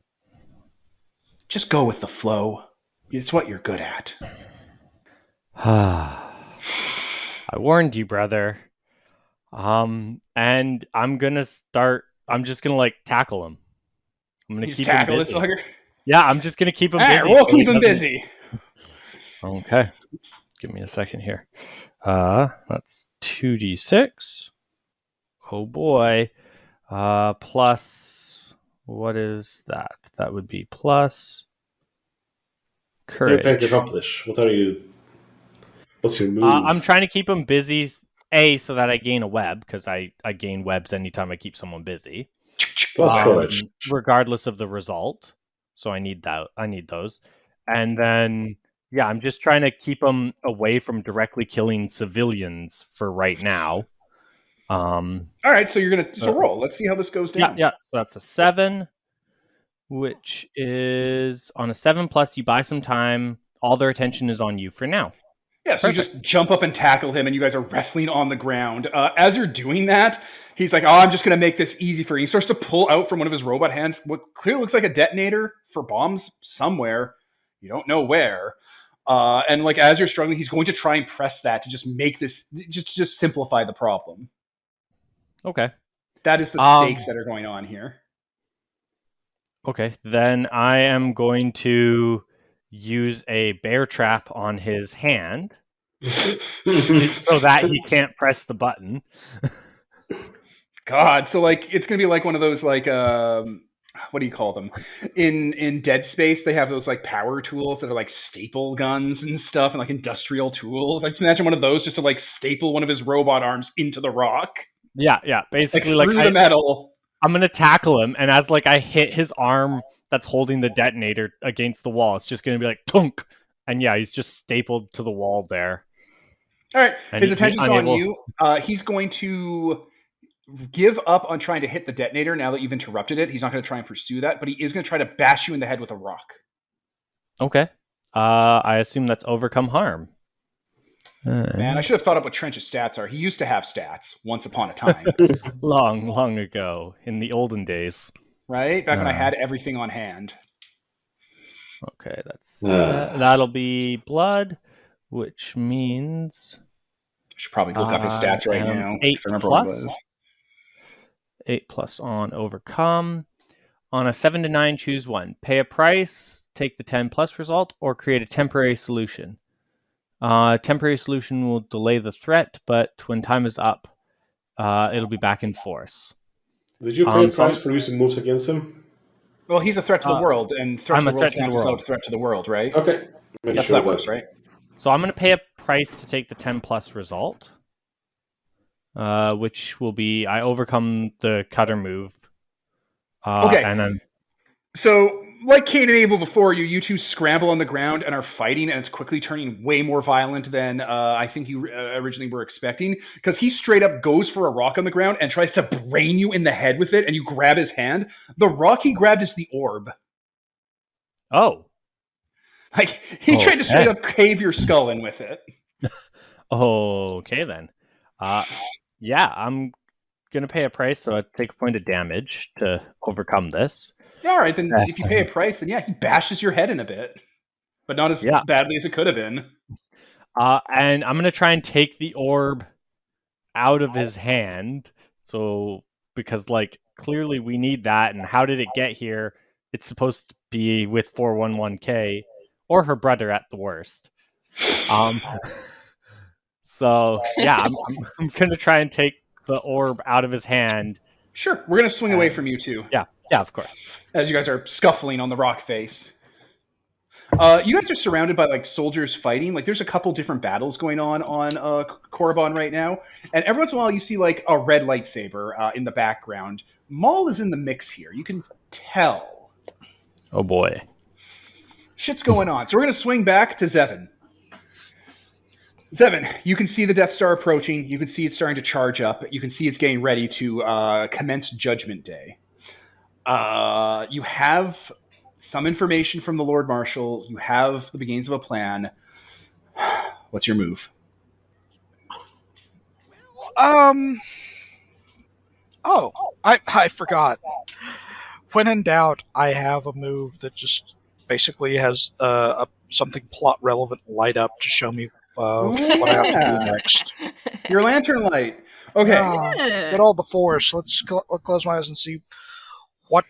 Just go with the flow. It's what you're good at. I warned you, brother. And I'm just gonna like tackle him. I'm gonna keep him busy. This fucker? Yeah, I'm just gonna keep him busy. We'll keep him busy. Okay. Give me a second here. That's 2d6. Oh boy. Plus, what is that? That would be plus courage. What accomplish? What's your move? I'm trying to keep him busy, so that I gain a web, because I gain webs anytime I keep someone busy. Plus courage. Regardless of the result. So I need that. I need those. And then, yeah, I'm just trying to keep them away from directly killing civilians for right now. All right, so you're gonna roll. Let's see how this goes down. Yeah. So that's a 7, which is on a 7+. You buy some time. All their attention is on you for now. Yeah, so Perfect. You just jump up and tackle him, and you guys are wrestling on the ground. As you're doing that, he's like, "Oh, I'm just gonna make this easy for you." He starts to pull out from one of his robot hands what clearly looks like a detonator for bombs somewhere. You don't know where. And like as you're struggling, he's going to try and press that to just make this just simplify the problem. Okay. That is the stakes that are going on here. Okay, then I am going to use a bear trap on his hand so that he can't press the button. God, so like it's gonna be like one of those like what do you call them? In Dead Space, they have those like power tools that are like staple guns and stuff, and like industrial tools. I just imagine one of those just to like staple one of his robot arms into the rock. Yeah. Basically, like through the metal. I'm gonna tackle him, and as like I hit his arm that's holding the detonator against the wall, it's just gonna be like tunk, and yeah, he's just stapled to the wall there. All right, and his attention's on you. He's going to give up on trying to hit the detonator now that you've interrupted it. He's not going to try and pursue that, but he is going to try to bash you in the head with a rock. Okay. I assume that's overcome harm. Man, I should have thought up what Trench's stats are. He used to have stats once upon a time. long ago, in the olden days. Right? Back when I had everything on hand. Okay, that'll be blood, which means... I should probably look up his stats right now. 8+. 8+ on overcome. On a 7 to 9, choose one. Pay a price, take the 10+ result, or create a temporary solution. Temporary solution will delay the threat, but when time is up, it'll be back in force. Did you pay a price for using moves against him? Well, he's a threat to the world, and threat to the world cancels out threat to the world, right? Okay. That's how that works, right? So I'm going to pay a price to take the 10+ result, which will be I overcome the cutter move. Okay. And then... So, like Cain and Abel before you, you two scramble on the ground and are fighting, and it's quickly turning way more violent than I think you originally were expecting, because he straight up goes for a rock on the ground and tries to brain you in the head with it, and you grab his hand. The rock he grabbed is the orb. Oh. Like, he tried to straight up cave your skull in with it. Okay, then. Yeah, I'm going to pay a price, so I take a point of damage to overcome this. Yeah, all right, then if you pay a price, then yeah, he bashes your head in a bit. But not as badly as it could have been. And I'm going to try and take the orb out of his hand. So, because, like, clearly we need that, and how did it get here? It's supposed to be with 411K, or her brother at the worst. So, yeah, I'm going to try and take the orb out of his hand. Sure, we're going to swing away from you two. Yeah, of course. As you guys are scuffling on the rock face. You guys are surrounded by like soldiers fighting. Like there's a couple different battles going on Korriban right now, and every once in a while you see like a red lightsaber in the background. Maul is in the mix here. You can tell. Oh boy. Shit's going on. So we're gonna swing back to Zevin. Zevin, you can see the Death Star approaching. You can see it's starting to charge up. You can see it's getting ready to commence Judgment Day. You have some information from the Lord Marshal. You have the beginnings of a plan. What's your move? Oh, I forgot. When in doubt, I have a move that just basically has something plot relevant light up to show me what I have to do next. Your lantern light. Okay. Get all the Force. Let's close my eyes and see what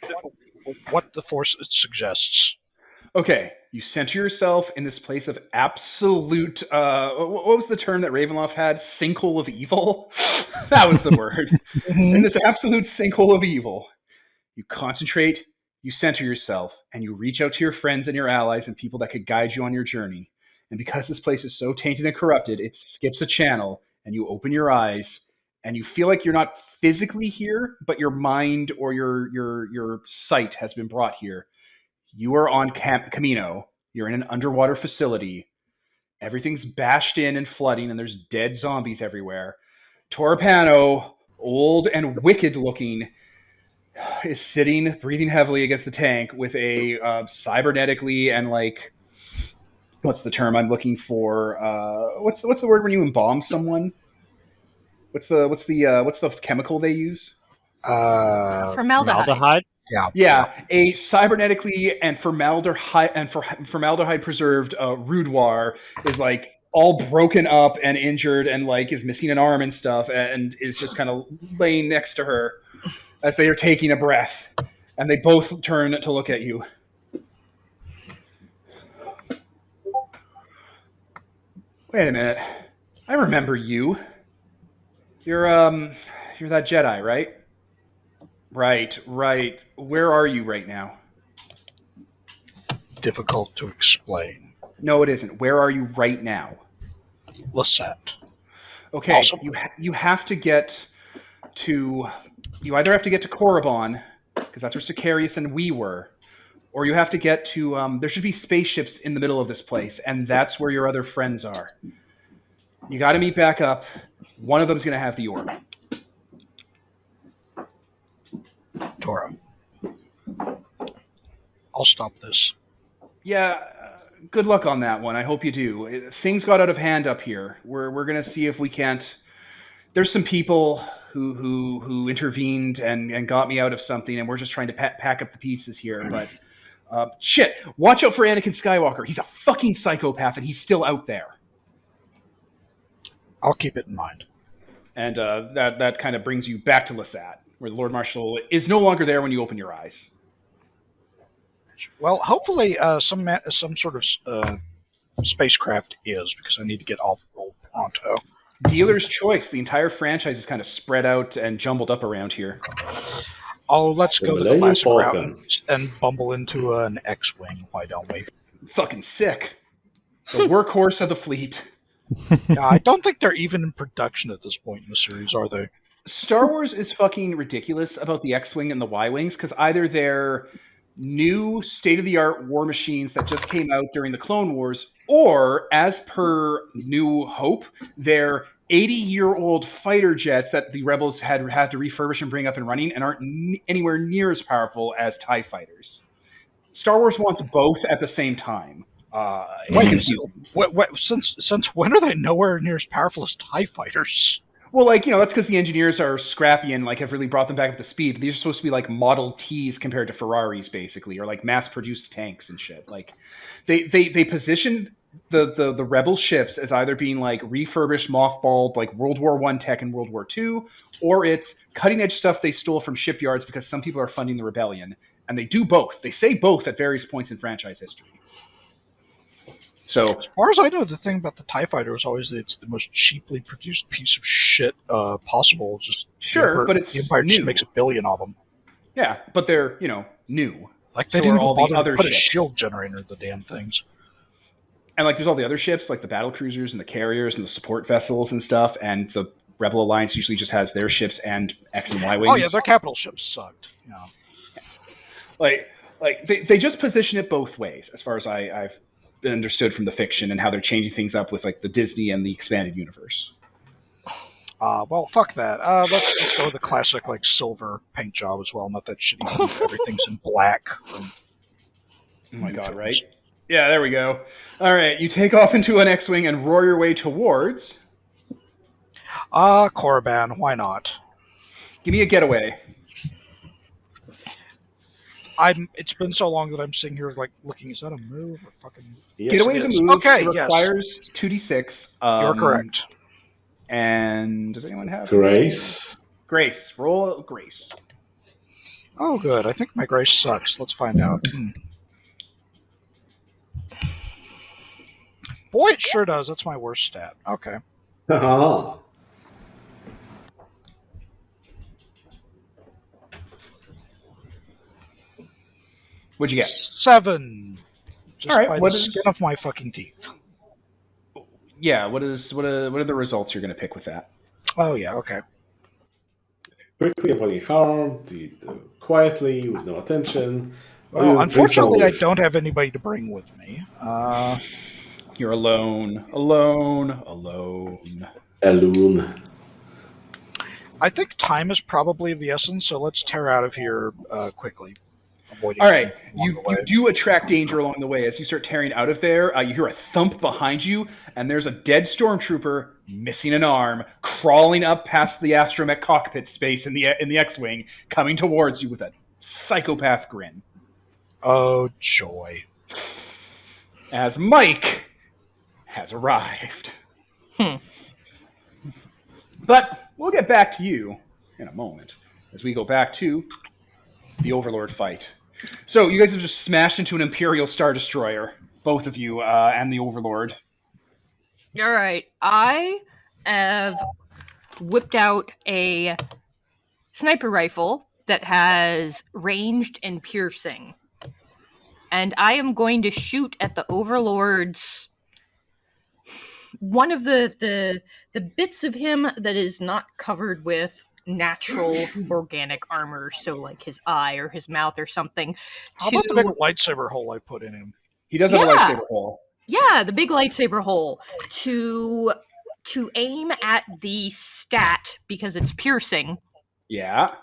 the Force suggests. Okay. You center yourself in this place of absolute. What was the term that Ravenloft had? Sinkhole of evil. That was the word. In this absolute sinkhole of evil, you concentrate. You center yourself, and you reach out to your friends and your allies and people that could guide you on your journey. And because this place is so tainted and corrupted, it skips a channel, and you open your eyes, and you feel like you're not physically here, but your mind or your sight has been brought here. You are on Camp Camino. You're in an underwater facility. Everything's bashed in and flooding, and there's dead zombies everywhere. Torpano, old and wicked looking, is sitting, breathing heavily against the tank with a cybernetically and like, what's the term I'm looking for? What's the word when you embalm someone? What's the chemical they use? Formaldehyde. Yeah, a cybernetically and formaldehyde preserved Rudoir is like all broken up and injured and like is missing an arm and stuff and is just kind of laying next to her as they are taking a breath, and they both turn to look at you. Wait a minute. I remember you. You're that Jedi, right? Right. Where are you right now? difficult to explain. No, it isn't. Where are you right now? Lisette. Okay, Also- you have to get to... You either have to get to Korriban, because that's where Sicarius and we were, or you have to get to... there should be spaceships in the middle of this place, and that's where your other friends are. You got to meet back up. One of them's going to have the orb. Tora. I'll stop this. Yeah, good luck on that one. I hope you do. Things got out of hand up here. We're going to see if we can't... There's some people who intervened and got me out of something, and we're just trying to pack up the pieces here. But shit, watch out for Anakin Skywalker. He's a fucking psychopath, and he's still out there. I'll keep it in mind. And that kind of brings you back to Lisette, where the Lord Marshal is no longer there when you open your eyes. Well, hopefully some sort of spacecraft is, because I need to get off roll pronto. Dealer's choice. The entire franchise is kind of spread out and jumbled up around here. Oh, let's go to the Millennium classic route Falcon. and bumble into an X-Wing. Why don't we? Fucking sick. The workhorse of the fleet. Yeah, I don't think they're even in production at this point in the series, are they? Star Wars is fucking ridiculous about the X-Wing and the Y-Wings, because either they're new state-of-the-art war machines that just came out during the Clone Wars, or, as per New Hope, they're 80-year-old fighter jets that the Rebels had to refurbish and bring up and running and aren't anywhere near as powerful as TIE fighters. Star Wars wants both at the same time. It's confusing. Since when are they nowhere near as powerful as TIE fighters? Well, that's because the engineers are scrappy and have really brought them back up to speed. These are supposed to be like Model Ts compared to Ferraris, basically, or like mass-produced tanks and shit. Like, they position the Rebel ships as either being like refurbished, mothballed, like World War I tech and World War II, or it's cutting-edge stuff they stole from shipyards because some people are funding the rebellion, and they do both. They say both at various points in franchise history. So, as far as I know, the thing about the TIE fighter is always that it's the most cheaply produced piece of shit possible. Just sure, but it's the Empire new. just makes $1 billion of them. Yeah, but they're new. Like they So didn't are all even the bother other to put ships. a shield generator in the damn things. And like, there's all the other ships, like the battle cruisers and the carriers and the support vessels and stuff. And the Rebel Alliance usually just has their ships and X and Y wings. Oh yeah, their capital ships sucked. Yeah. Like they just position it both ways, as far as I've understood from the fiction and how they're changing things up with like the Disney and the expanded universe. Well, fuck that. Let's go with the classic like silver paint job as well. Not that shitty. Everything's in black. Oh my god! Right? Yeah, there we go. All right, you take off into an X-wing and roar your way towards. Korriban. Why not? Give me a getaway. It's been so long that I'm sitting here like looking. Is that a move or fucking? Yes, Getaway is a move. Okay, it requires 2d6. You're correct. And does anyone have Grace? Grace. Roll Grace. Oh, good. I think my grace sucks. Let's find out. Boy, it sure does. That's my worst stat. Okay. Haha. What'd you get? 7. Just All right, by what the is- skin of my fucking teeth. Yeah. What are the results you're going to pick with that? Oh yeah. Okay. Quickly avoiding harm, quietly, with no attention. Well, unfortunately, I don't have anybody to bring with me. You're alone. Alone. Alone. I think time is probably of the essence, so let's tear out of here quickly. Avoiding All right, along you the way. do attract danger along the way. As you start tearing out of there, you hear a thump behind you, and there's a dead stormtrooper missing an arm, crawling up past the astromech cockpit space in the X-wing, coming towards you with a psychopath grin. Oh joy! As Mike has arrived. But we'll get back to you in a moment as we go back to the Overlord fight. So you guys have just smashed into an Imperial Star Destroyer, both of you, and the Overlord. All right, I have whipped out a sniper rifle that has ranged and piercing, and I am going to shoot at the Overlord's one of the bits of him that is not covered with natural organic armor, so like his eye or his mouth or something. How about the big lightsaber hole I put in him? He does have a lightsaber hole. Yeah, the big lightsaber hole to aim at the stat because it's piercing. Yeah.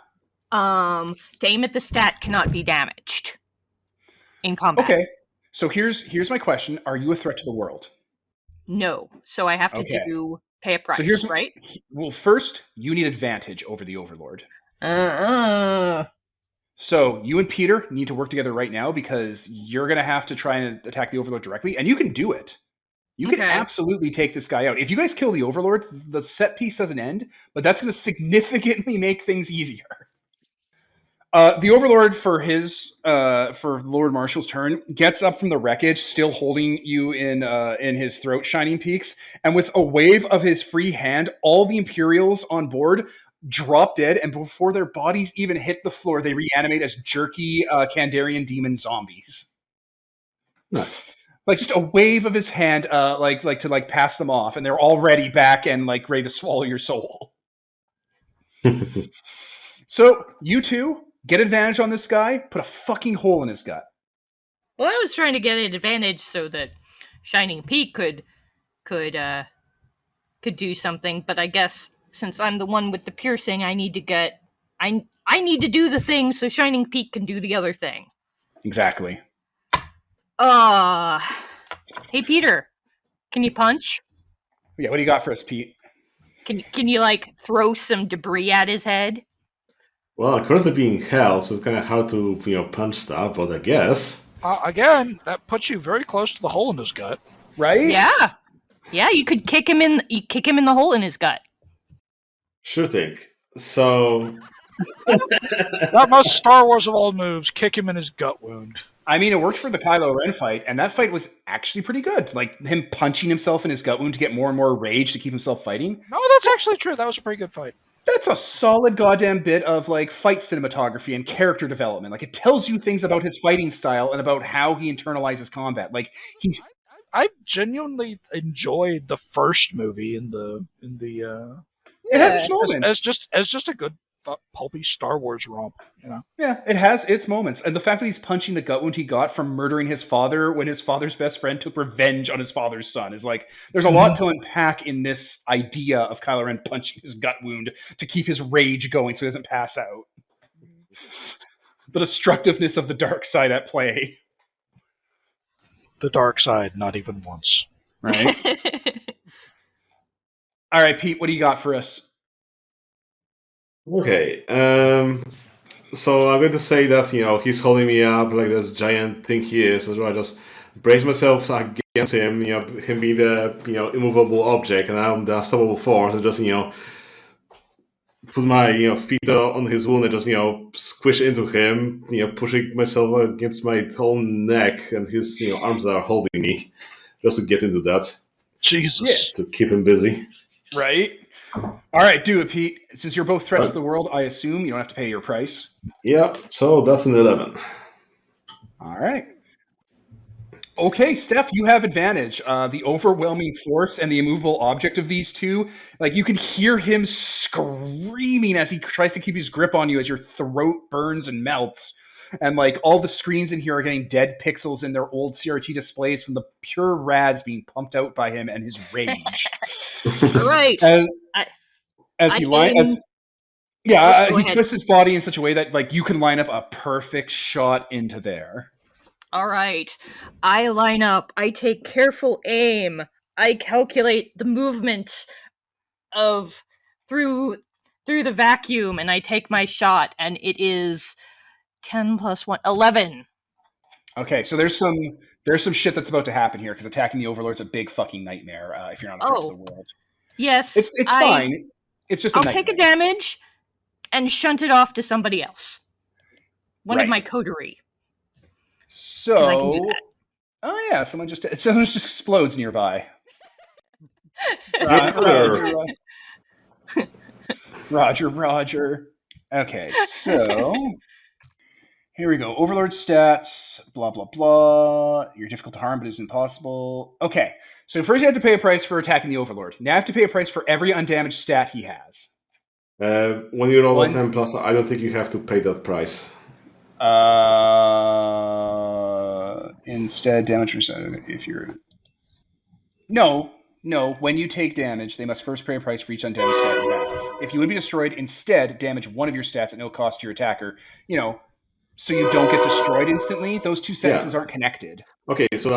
To aim at the stat cannot be damaged in combat. Okay. So here's my question: are you a threat to the world? No. So I have to pay a price, So here's right? Well, first you need advantage over the Overlord. So you and Peter need to work together right now because you're going to have to try and attack the Overlord directly, and you can do it. You can absolutely take this guy out. If you guys kill the Overlord, the set piece doesn't end, but that's going to significantly make things easier. The Overlord, for Lord Marshall's turn, gets up from the wreckage, still holding you in his throat, Shining Peaks, and with a wave of his free hand, all the Imperials on board drop dead, and before their bodies even hit the floor, they reanimate as jerky Kandarian demon zombies. Like just a wave of his hand, like to pass them off, and they're already back and like ready to swallow your soul. So you two get advantage on this guy. Put a fucking hole in his gut. Well, I was trying to get an advantage so that Shining Peak could do something, but I guess since I'm the one with the piercing, I need to need to do the thing so Shining Peak can do the other thing. Exactly. Hey Peter, can you punch? Yeah, what do you got for us, Pete? Can you like throw some debris at his head? Well, currently being held, so it's kind of hard to punch stuff, but I guess. Again, that puts you very close to the hole in his gut. Right? Yeah. You could kick him in the hole in his gut. Sure thing. So. That most Star Wars of all moves, kick him in his gut wound. I mean, it worked for the Kylo Ren fight, and that fight was actually pretty good. Like, him punching himself in his gut wound to get more and more rage to keep himself fighting. No, that's actually true. That was a pretty good fight. That's a solid goddamn bit of, like, fight cinematography and character development. Like, it tells you things about his fighting style and about how he internalizes combat. Like, he's... I genuinely enjoyed the first movie in the It has its moments. as just a good pulpy Star Wars romp, you know. Yeah, it has its moments. And the fact that he's punching the gut wound he got from murdering his father when his father's best friend took revenge on his father's son is like, there's a lot to unpack in this idea of Kylo Ren punching his gut wound to keep his rage going so he doesn't pass out. The destructiveness of the dark side at play. The dark side, not even once. Right? All right, Pete, what do you got for us? Okay. So I'm going to say that, he's holding me up like this giant thing he is. So I just brace myself against him, him being the, immovable object, and I'm the unstoppable force. And just, put my, feet on his wound and just, squish into him, pushing myself against my own neck, and his, arms are holding me just to get into that. Jesus. To keep him busy. Right? All right, do it, Pete. Since you're both threats to the world, I assume you don't have to pay your price. Yeah, so that's an 11. All right. Okay, Steph, you have advantage. The overwhelming force and the immovable object of these two, like you can hear him screaming as he tries to keep his grip on you as your throat burns and melts. And like all the screens in here are getting dead pixels in their old CRT displays from the pure rads being pumped out by him and his rage. All right. He twists his body in such a way that like you can line up a perfect shot into there. All right. I line up. I take careful aim. I calculate the movement of through the vacuum, and I take my shot, and it is 10 plus 1, 11. Okay, so there's some shit that's about to happen here because attacking the Overlord's a big fucking nightmare if you're not a threat to the world. Yes, it's fine. It's just I'll take a damage and shunt it off to somebody else. One of my coterie. So, and I can do that. Oh yeah, someone just explodes nearby. Roger. Okay, so here we go. Overlord stats, blah, blah, blah. You're difficult to harm, but it's impossible. Okay, so first you have to pay a price for attacking the Overlord. Now you have to pay a price for every undamaged stat he has. When you roll a 10 plus, I don't think you have to pay that price. Instead, damage percentage. If you're... No. When you take damage, they must first pay a price for each undamaged stat you have. If you would be destroyed, instead, damage one of your stats at no cost to your attacker. So you don't get destroyed instantly. Those two sentences aren't connected. Okay, so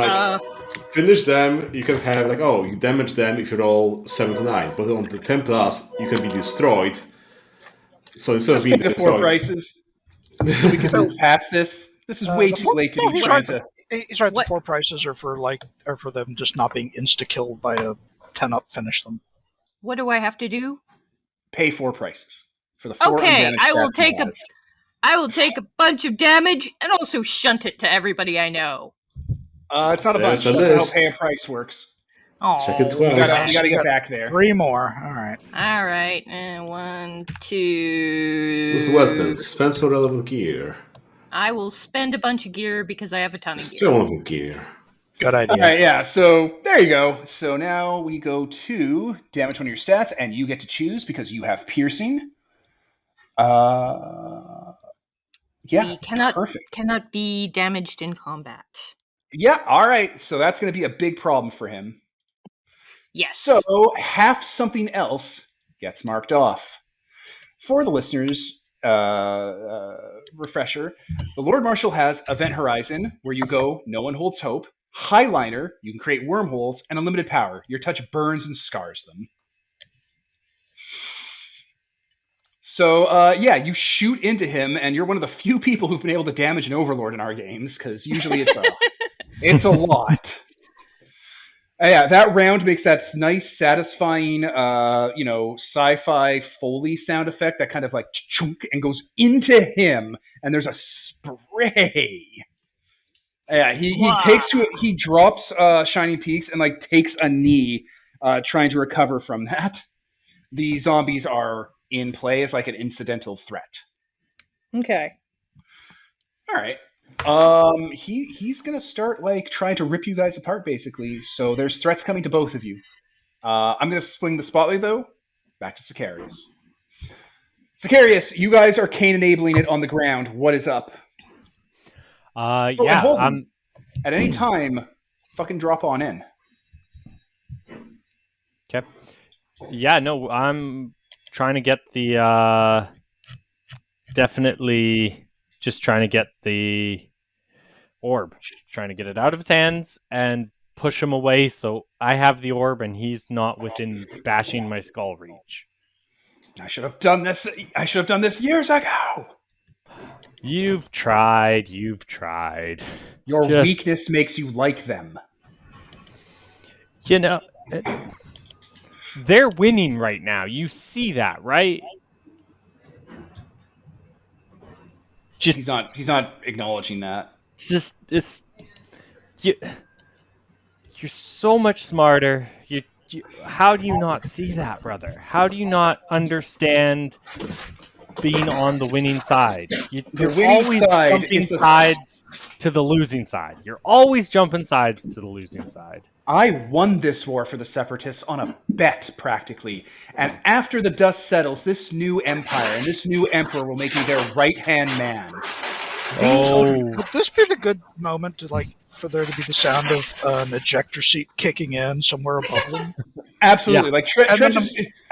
finish them. You can have you damage them if you roll 7 to 9, but on the 10 plus, you can be destroyed. So instead of being destroyed, 4 prices. So we can move past this. This is way too late to be trying to. He's right. The 4 prices are for them just not being insta killed by a 10-up. Finish them. What do I have to do? Pay 4 prices for the 4. Okay, I will take a bunch of damage and also shunt it to everybody I know. It's not a bunch. That's how pay a price works. Oh, check it twice. You gotta get back there. 3 more. All right. And 1, 2. Use weapons. Spend some relevant gear. I will spend a bunch of gear because I have a ton of gear. Relevant gear. Good idea. All right, yeah. So there you go. So now we go to damage one of your stats, and you get to choose because you have piercing. Yeah, cannot be damaged in combat. Yeah, all right. So that's going to be a big problem for him. Yes. So half something else gets marked off. For the listeners, refresher, the Lord Marshal has Event Horizon, where you go, no one holds hope. Highliner, you can create wormholes, and unlimited power. Your touch burns and scars them. So, you shoot into him, and you're one of the few people who've been able to damage an Overlord in our games, because usually it's a lot. That round makes that nice, satisfying, sci-fi Foley sound effect that kind of like chunk and goes into him, and there's a spray. He drops Shining Peaks and takes a knee, trying to recover from that. The zombies are in play as an incidental threat. Okay. All right. He's gonna start like trying to rip you guys apart, basically. So there's threats coming to both of you. I'm gonna swing the spotlight though. Back to Sicarius. Sicarius, you guys are Cain enabling it on the ground. What is up? Yeah, Holden, at any time, fucking drop on in. Okay. Yeah, no, I'm trying to get the definitely just trying to get the orb, trying to get it out of his hands and push him away so I have the orb and he's not within bashing my skull reach. I should have done this. I should have done this years ago. You've tried. Your weakness makes you like them. You know, they're winning right now. You see that, right? He's not acknowledging that. You're so much smarter. How do you not see that, brother? How do you not understand being on the winning side? You're always jumping sides to the losing side. You're always jumping sides to the losing side. I won this war for the Separatists on a bet, practically. And after the dust settles, this new empire and this new emperor will make me their right-hand man. Would this be the good moment to for there to be the sound of an ejector seat kicking in somewhere above them? Absolutely. Yeah.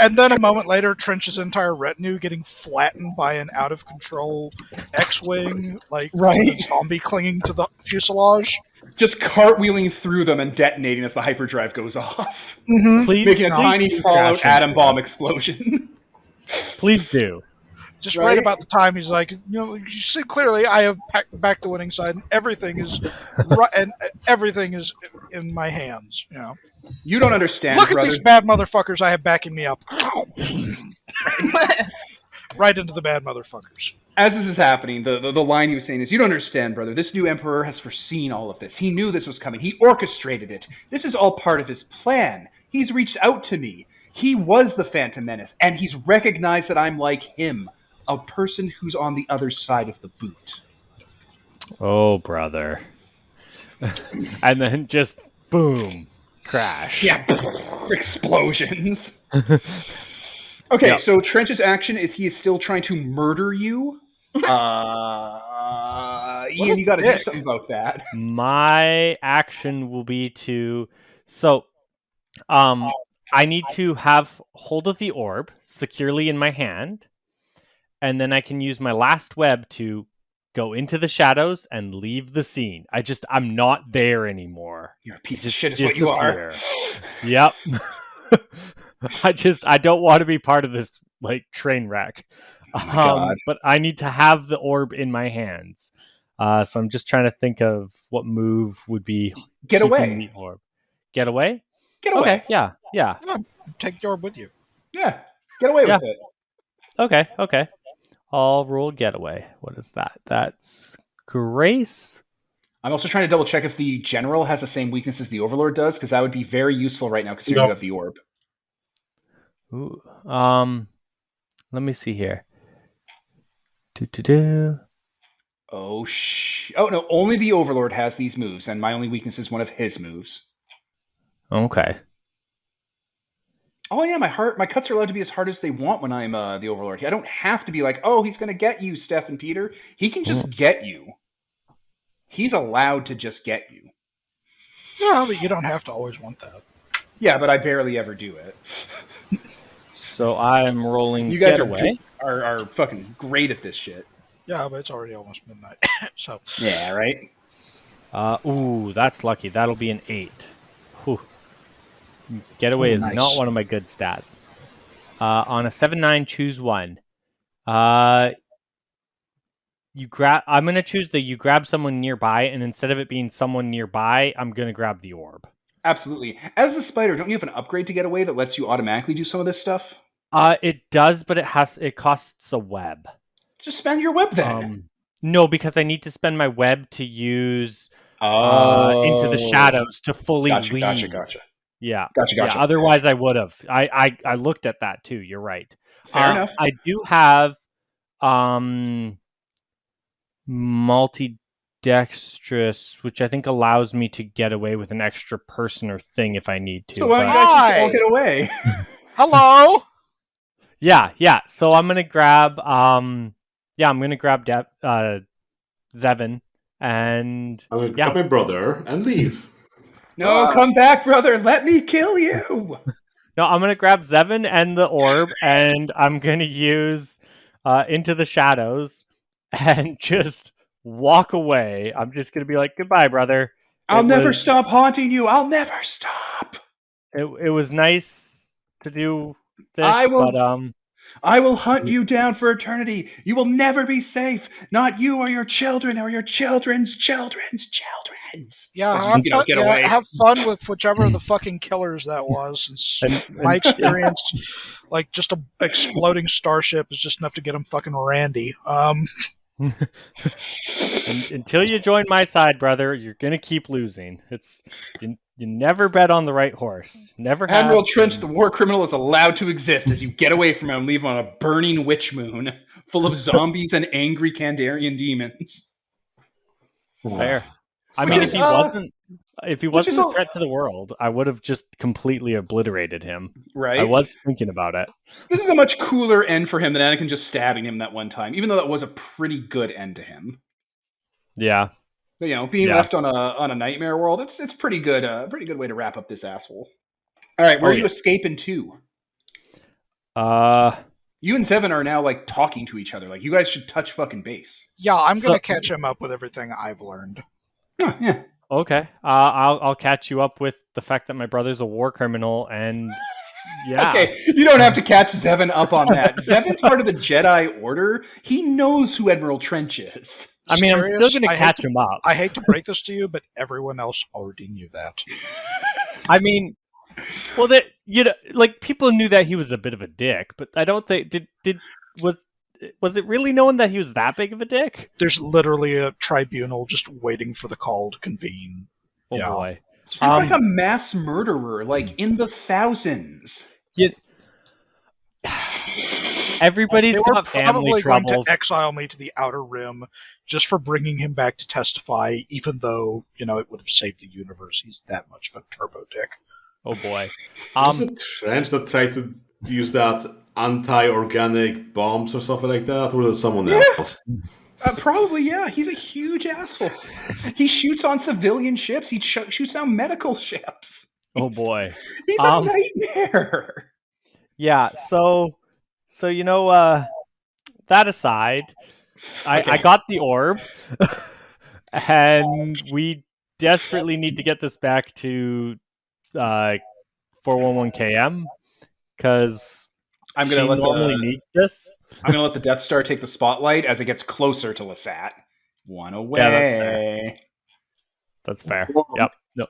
And then a moment later, Trench's entire retinue getting flattened by an out-of-control X-Wing, with a zombie clinging to the fuselage. Just cartwheeling through them and detonating as the hyperdrive goes off. Mm-hmm. Making a tiny Fallout atom bomb explosion. Please do. Just right about the time he's like, you see clearly I have packed back the winning side and everything is in my hands, You don't understand, Look brother. at these bad motherfuckers I have backing me up. Right into the bad motherfuckers. As this is happening, the line he was saying is, you don't understand, brother. This new emperor has foreseen all of this. He knew this was coming. He orchestrated it. This is all part of his plan. He's reached out to me. He was the Phantom Menace, and he's recognized that I'm like him, a person who's on the other side of the boot. Oh, brother. And then just, boom, crash. Yeah, explosions. Okay, so Trench's action is he is still trying to murder you. Ian, you got to do something about that. My action will be to... I need to have hold of the orb securely in my hand, and then I can use my last web to go into the shadows and leave the scene. I'm not there anymore. You're a piece of shit is what you are. Yep. I don't want to be part of this train wreck. But I need to have the orb in my hands. So I'm just trying to think of what move would be get away. The orb. Get away? Get away. Okay, yeah. Take the orb with you. Yeah, get away with it. Okay. I'll roll getaway. What is that? That's Grace. I'm also trying to double check if the general has the same weakness as the Overlord does, because that would be very useful right now, considering you have the orb. Ooh, let me see here. Oh no! Only the Overlord has these moves, and my only weakness is one of his moves. Okay. Oh yeah, my cuts are allowed to be as hard as they want when I'm the Overlord. I don't have to be like, oh, he's going to get you, Steph and Peter. He can just get you. He's allowed to just get you. Yeah, but you don't have to always want that. Yeah, but I barely ever do it. So I'm rolling. You guys getaway. are fucking great at this shit. Yeah, but it's already almost midnight. So. Yeah, right. Ooh, that's lucky. That'll be an 8. Whew. Getaway is not one of my good stats. On a 7-9, choose one. I'm gonna choose you grab someone nearby, and instead of it being someone nearby, I'm gonna grab the orb. Absolutely. As the spider, don't you have an upgrade to get away that lets you automatically do some of this stuff? It does, but it costs a web. Just spend your web then. No, because I need to spend my web to use into the shadows to fully leave. Gotcha. Yeah. Gotcha. Yeah, otherwise, I would have. I looked at that too. You're right. Fair enough. I do have multi dexterous, which I think allows me to get away with an extra person or thing if I need to. So why don't you guys just all Hi. get away? Hello. Yeah. So I'm gonna grab Zevin, and I'm going to grab my brother and leave. No, come back, brother. Let me kill you. No, I'm gonna grab Zevin and the orb, and I'm gonna use Into the Shadows, and just walk away. I'm just gonna be like, "Goodbye, brother." I'll never stop haunting you. I'll never stop. It was nice to do this, I will but hunt you down for eternity. You will never be safe. Not you or your children or your children's children's children's. Yeah, have fun with whichever of the fucking killers that was. Since my experience, like just a exploding starship is just enough to get them fucking randy. Until you join my side, brother, you're gonna keep losing. You never bet on the right horse. Never have. Admiral Trench, the war criminal, is allowed to exist as you get away from him and leave him on a burning witch moon full of zombies and angry Kandarian demons. Fair. I mean, if he wasn't a threat to the world, I would have just completely obliterated him. Right. I was thinking about it. This is a much cooler end for him than Anakin just stabbing him that one time, even though that was a pretty good end to him. Yeah. But, being left on a nightmare world, it's pretty good. Pretty good way to wrap up this asshole. All right, where are you escaping to? You and Zevin are now like talking to each other. Like you guys should touch fucking base. Yeah, I'm gonna catch him up with everything I've learned. Oh, yeah. Okay. I'll catch you up with the fact that my brother's a war criminal, and yeah. Okay, you don't have to catch Zevin up on that. Zevin's part of the Jedi Order. He knows who Admiral Trench is. I mean, I'm still going to catch him up. I hate to break this to you, but everyone else already knew that. I mean, well, people knew that he was a bit of a dick, but I don't think was it really known that he was that big of a dick? There's literally a tribunal just waiting for the call to convene. Oh boy. He's like a mass murderer, like in the thousands. Yeah. Everybody's got family troubles. Going to exile me to the Outer Rim just for bringing him back to testify, even though, it would have saved the universe. He's that much of a turbo dick. Oh boy. Was it Trench that tried to use that anti-organic bombs or something like that? Or was it someone else? Probably, yeah. He's a huge asshole. He shoots on civilian ships. He shoots down medical ships. Oh boy. He's a nightmare. Yeah, so that aside, I got the orb, and we desperately need to get this back to 411 KM, because I'm gonna normally needs this. I'm gonna let the Death Star take the spotlight as it gets closer to Lasat. One away. Yeah, that's fair. Yep. No,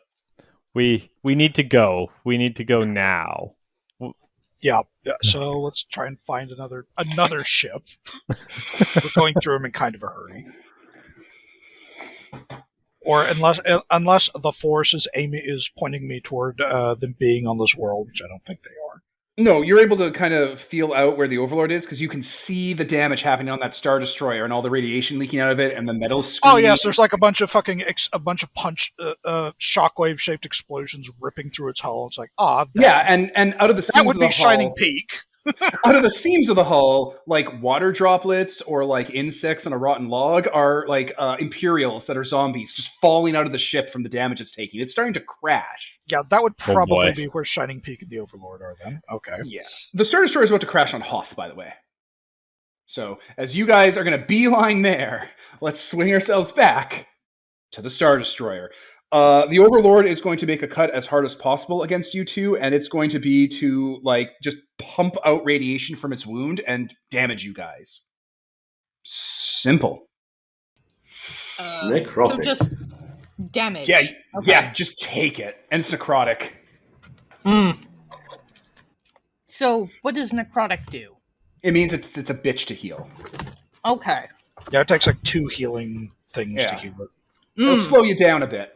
we need to go. We need to go now. Yeah. So let's try and find another ship. We're going through them in kind of a hurry. Or unless the Force is pointing me toward them being on this world, which I don't think they are. No, you're able to kind of feel out where the Overlord is because you can see the damage happening on that Star Destroyer and all the radiation leaking out of it and the metal screen. Oh yes, there's like a bunch of shockwave shaped explosions ripping through its hull. It's like and out of the seams that would of the be Shining Peak. Out of the seams of the hull, like water droplets or like insects on a rotten log are like Imperials that are zombies just falling out of the ship from the damage it's taking. It's starting to crash. Yeah, that would probably be where Shining Peak and the Overlord are then. Okay. Yeah. The Star Destroyer is about to crash on Hoth, by the way. So, as you guys are going to beeline there, let's swing ourselves back to the Star Destroyer. The Overlord is going to make a cut as hard as possible against you two, and it's going to be to, like, just pump out radiation from its wound and damage you guys. Simple. So just damage. Yeah, yeah, just take it. And it's necrotic. So, what does necrotic do? It means it's a bitch to heal. Okay. Yeah, it takes like 2 healing things to heal it. It'll slow you down a bit.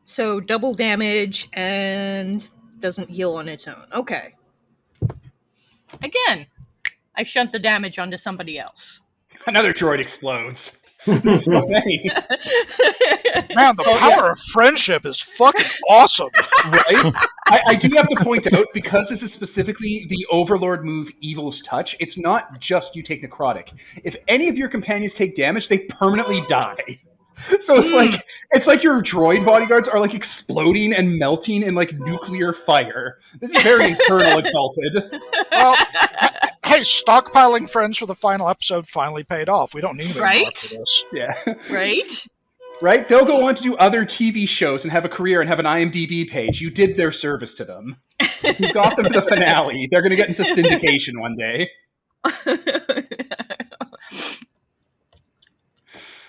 So double damage and doesn't heal on its own. Okay. Again, I shunt the damage onto somebody else. Another droid explodes. There's so many. Man, the power of friendship is fucking awesome. Right? I do have to point out, because this is specifically the Overlord move Evil's Touch, it's not just you take necrotic. If any of your companions take damage, they permanently die. So it's like your droid bodyguards are like exploding and melting in like nuclear fire. This is very Infernal Exalted. Well, hey, stockpiling friends for the final episode finally paid off. We don't need any more for this. Yeah. Right? Right? They'll go on to do other TV shows and have a career and have an IMDb page. You did their service to them. You got them to the finale. They're going to get into syndication one day.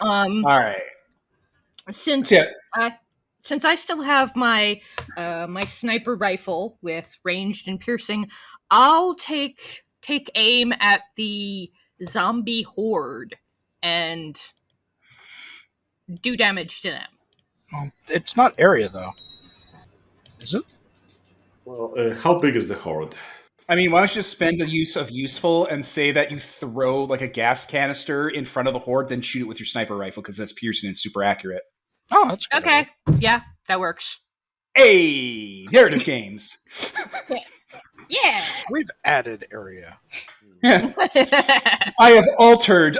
All right. Since I still have my my sniper rifle with ranged and piercing, I'll take aim at the zombie horde and do damage to them. It's not area, though. Is it? Well, how big is the horde? I mean, why don't you just spend a use of useful and say that you throw like a gas canister in front of the horde, then shoot it with your sniper rifle, because that's piercing and super accurate. Oh, that's good. Okay. Yeah, that works. Hey, narrative games. Yeah. We've added area. Yeah. I have altered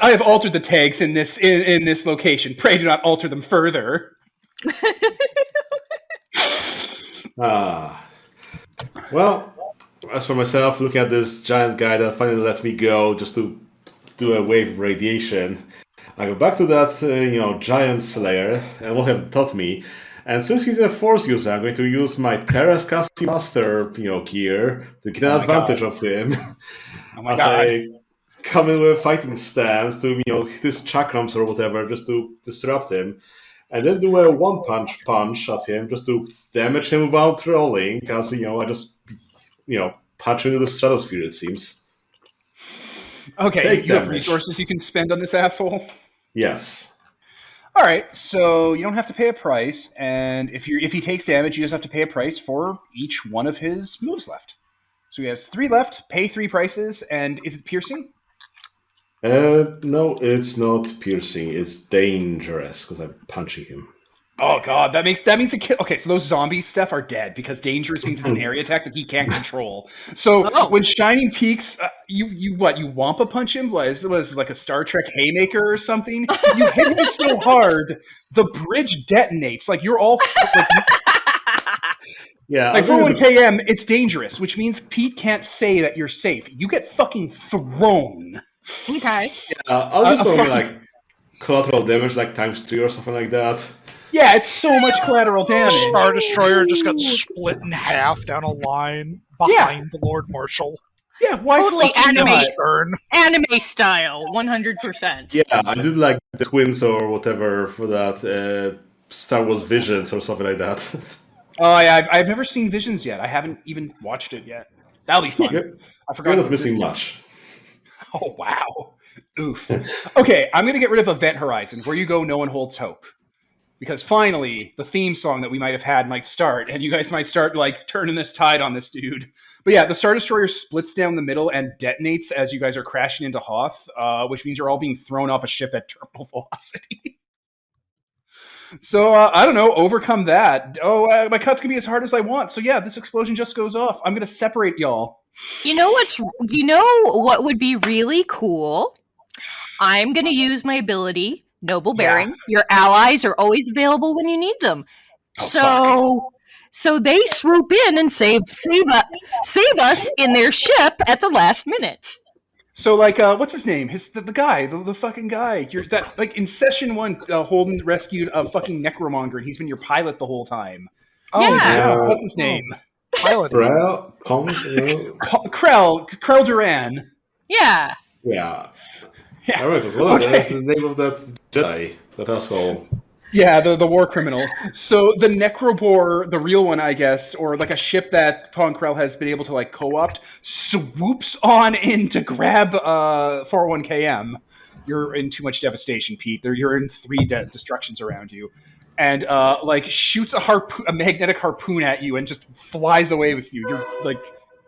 the tags in this location. Pray do not alter them further. Well, as for myself, looking at this giant guy that finally lets me go just to do a wave of radiation, I go back to that giant slayer and what have taught me. And since he's a force user, I'm going to use my Terra's Casting Master gear to get an advantage of him. Oh my as God. I come in with a fighting stance to hit his chakrams or whatever, just to disrupt him, and then do a one punch at him just to damage him without rolling. Because I just punch him into the stratosphere. It seems. Okay, Take you have damage. resources you can spend on this asshole. Yes. All right, so you don't have to pay a price, and if he takes damage, you just have to pay a price for each one of his moves left. So he has 3 left. Pay 3 prices, and is it piercing? No, it's not piercing. It's dangerous because I'm punching him. Oh God, that means a kill. Okay, so those zombie stuff are dead because dangerous means it's an area attack that he can't control. So when Shining Peaks, you Wampa punch him? It was like a Star Trek haymaker or something. You hit him so hard, the bridge detonates. Like you're all like, yeah. like for 1 km, it's dangerous, which means Pete can't say that you're safe. You get fucking thrown. Okay. I'll do something like collateral damage, like ×3 or something like that. Yeah, it's so much collateral damage. The Star Destroyer just got split in half down a line behind the Lord Marshal. Yeah, why Totally fucking not? anime style, 100%. Yeah, I did like the twins or whatever for that Star Wars Visions or something like that. Oh yeah, I've never seen Visions yet. I haven't even watched it yet. That'll be fun. I forgot. You're not missing much. Oh wow. Oof. Okay, I'm gonna get rid of Event Horizon. Where you go, no one holds hope. Because finally, the theme song that we might have had might start, and you guys might start like turning this tide on this dude. But yeah, the Star Destroyer splits down the middle and detonates as you guys are crashing into Hoth, which means you're all being thrown off a ship at terminal velocity. So, I don't know, overcome that. My cuts can be as hard as I want. So yeah, this explosion just goes off. I'm going to separate y'all. You know what would be really cool? I'm going to use my ability, Noble Bearing. Your allies are always available when you need them. So they swoop in and save us in their ship at the last minute. So, like, what's his name? The guy, the fucking guy. In session 1, Holden rescued a fucking necromonger, and he's been your pilot the whole time. Oh, Yeah. What's his name? Pilot. Krell Duran. Yeah. Yeah. Yeah. Alright, that's the name of that Jedi, that asshole. Yeah, the war criminal. So the Necrobore, the real one, I guess, or like a ship that Pon Krell has been able to like co-opt, swoops on in to grab 41KM. You're in too much devastation, Pete. You're in 3 destructions around you, and shoots a magnetic harpoon at you and just flies away with you. You're like,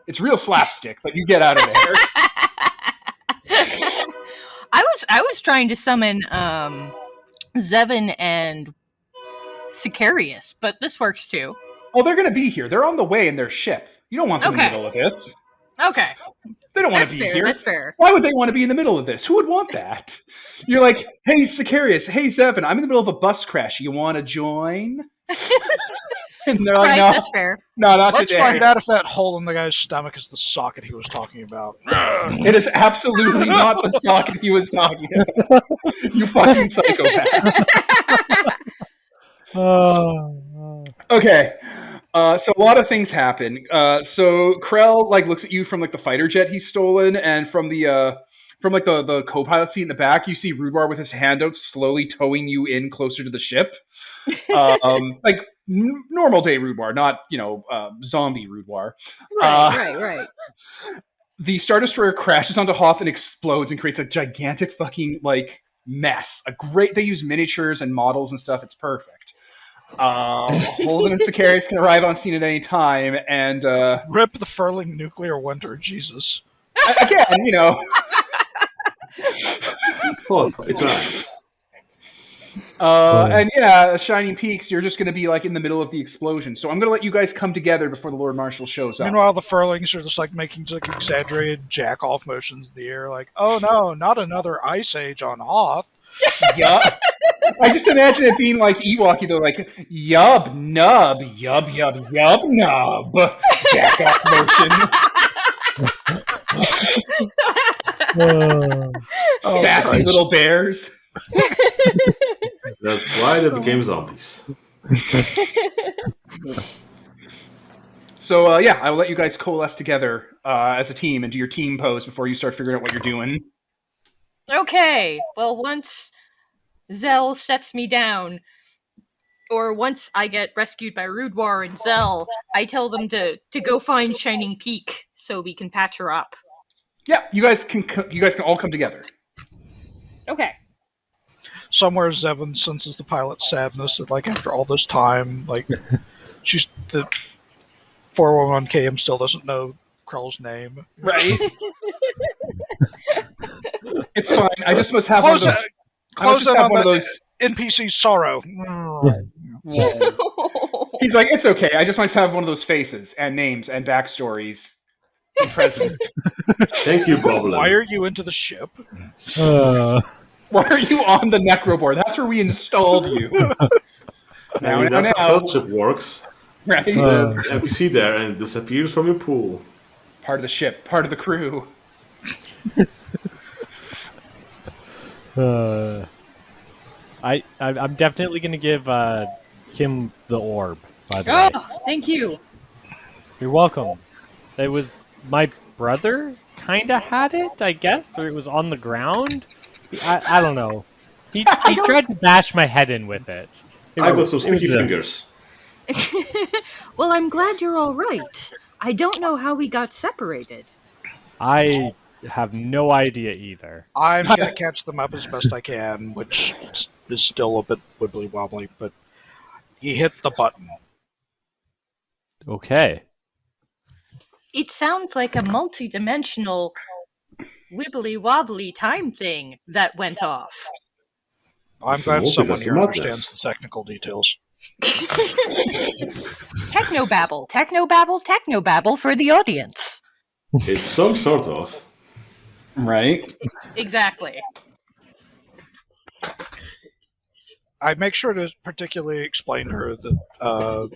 it's real slapstick, but you get out of there. I was trying to summon Zevin and Sicarius, but this works too. Oh, they're going to be here. They're on the way in their ship. You don't want them in the Okay. middle of this. Okay. They don't want That's to be fair. here. That's fair. Why would they want to be in the middle of this? Who would want that? You're like, hey, Sicarius, hey, Zevin, I'm in the middle of a bus crash. You want to join? And they're like, Right, no, that's fair. no, not Let's today. find out if that hole in the guy's stomach is the socket he was talking about. It is absolutely not the socket he was talking about. You fucking psychopath. Okay. So a lot of things happen. So Krell looks at you from the fighter jet he's stolen, and from the co-pilot seat in the back, you see Rudwar with his hand out, slowly towing you in closer to the ship. Normal day Rudwar, not zombie Rudwar. Right. The Star Destroyer crashes onto Hoth and explodes and creates a gigantic fucking mess. They use miniatures and models and stuff. It's perfect. Holden and Sicarius can arrive on scene at any time, and Rip the furling nuclear winter, Jesus. Again, Oh, it's nice. And yeah, Shining Peaks, you're just going to be in the middle of the explosion. So I'm going to let you guys come together before the Lord Marshal shows up. Meanwhile, the furlings are just making exaggerated jack-off motions in the air, oh no, not another ice age on Hoth. Yeah. I just imagine it being Ewok, though, yub, nub, nub, jack off motion. Sassy little bears. That's why they became zombies. So, I will let you guys coalesce together as a team and do your team pose before you start figuring out what you're doing. Okay. Well, once Zell sets me down, or once I get rescued by Rudwar and Zell, I tell them to go find Shining Peak so we can patch her up. Yeah, you guys can all come together. Okay. Somewhere Zevin senses the pilot's sadness that after all this time, she's the 411 KM still doesn't know Krell's name. Right. It's fine. I just must have one of those. Close in on the NPC's sorrow. He's like, it's okay. I just must have one of those faces and names and backstories and presents. Thank you, Boblin. Why are you into the ship? Why are you on the Necroboard? That's where we installed you. That's how fellowship works. Right. The NPC there and disappears from your pool. Part of the ship, part of the crew. I'm definitely going to give Kim the orb, by the way. Oh, thank you. You're welcome. It was my brother kind of had it, I guess, or it was on the ground. I don't know. He tried to bash my head in with it. I got some sticky fingers. Well, I'm glad you're all right. I don't know how we got separated. I have no idea either. I'm going to catch them up as best I can, which is still a bit wibbly-wobbly, but he hit the button. Okay. It sounds like a multi-dimensional wibbly-wobbly time thing that went off. I'm It's glad a someone multiverse here of understands the technical details. Technobabble for the audience. It's some sort of. Right. Exactly. I make sure to particularly explain to her that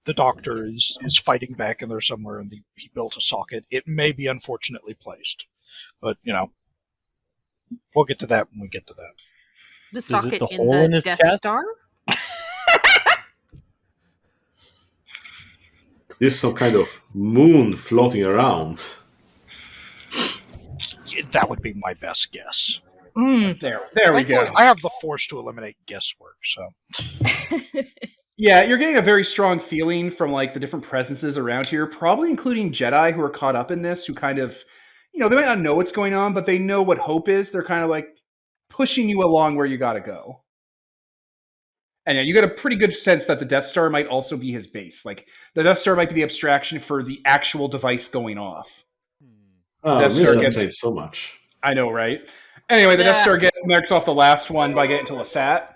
the doctor is fighting back in there somewhere, and he built a socket. It may be unfortunately placed, but we'll get to that when we get to that. The socket the in hole the in his Death chest? Star? There's some kind of moon floating around. Yeah, that would be my best guess. There we go. Thankfully, I have the force to eliminate guesswork, so. Yeah, you're getting a very strong feeling from the different presences around here, probably including Jedi who are caught up in this, who kind of, they might not know what's going on, but they know what hope is. They're kind of pushing you along where you got to go. And yeah, you get a pretty good sense that the Death Star might also be his base. The Death Star might be the abstraction for the actual device going off. Oh, I Death miss Star that gets- place so much. I know, right? Anyway, the Death Star marks off the last one by getting to Lasat.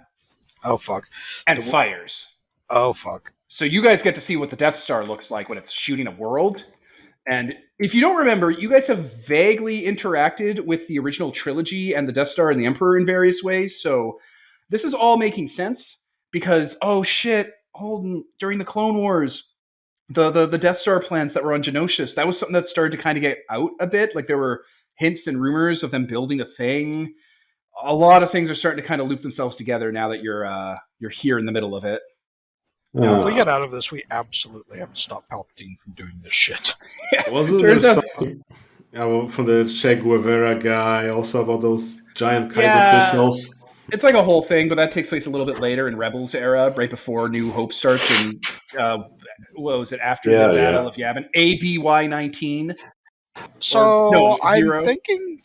Oh, fuck. And fires. Oh, fuck. So you guys get to see what the Death Star looks like when it's shooting a world. And if you don't remember, you guys have vaguely interacted with the original trilogy and the Death Star and the Emperor in various ways. So this is all making sense because, oh shit, Holden, during the Clone Wars, the Death Star plans that were on Geonosis, that was something that started to kind of get out a bit. Like there were hints and rumors of them building a thing. A lot of things are starting to kind of loop themselves together now that you're here in the middle of it. Now, if we get out of this, we absolutely have to stop Palpatine from doing this shit. Wasn't there something from the Che Guevara guy also about those giant kyber crystals? It's like a whole thing, but that takes place a little bit later in Rebels era, right before New Hope starts, and what was it, after the Battle of Yavin? ABY-19.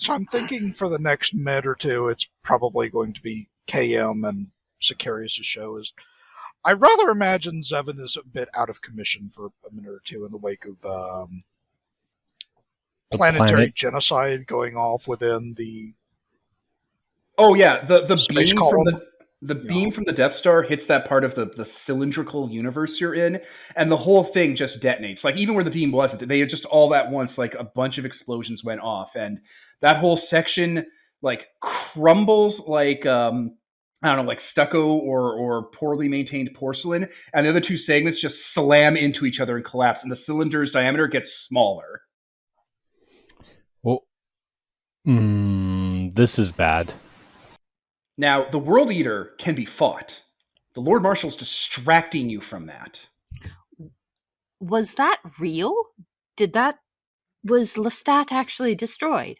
I'm thinking for the next med or two, it's probably going to be KM and Sicarius' show. I'd rather imagine Zevin is a bit out of commission for a minute or two in the wake of planetary genocide going off within the. Oh yeah, the beam from the beam from the Death Star hits that part of the cylindrical universe you're in, and the whole thing just detonates. Like even where the beam was, they just all at once, like a bunch of explosions went off, and that whole section like crumbles like I don't know, like stucco or poorly maintained porcelain, and the other two segments just slam into each other and collapse, and the cylinder's diameter gets smaller. Well, this is bad. Now, the World Eater can be fought. The Lord Marshal's distracting you from that. Was that real? Was Lestat actually destroyed?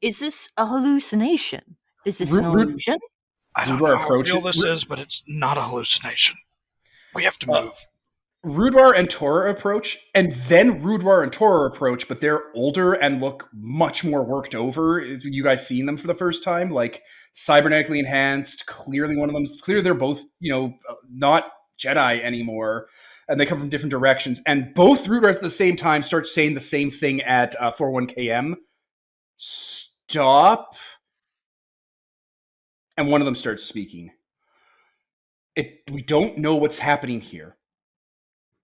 Is this a hallucination? Is this an illusion? I don't know how real this is, but it's not a hallucination. We have to move. Rudwar and Torah approach, and then Rudwar and Torah approach, but they're older and look much more worked over. You guys seen them for the first time, like cybernetically enhanced. Clearly, they're both, not Jedi anymore, and they come from different directions. And both Rudwars at the same time start saying the same thing at 41KM. Stop. And one of them starts speaking. We don't know what's happening here.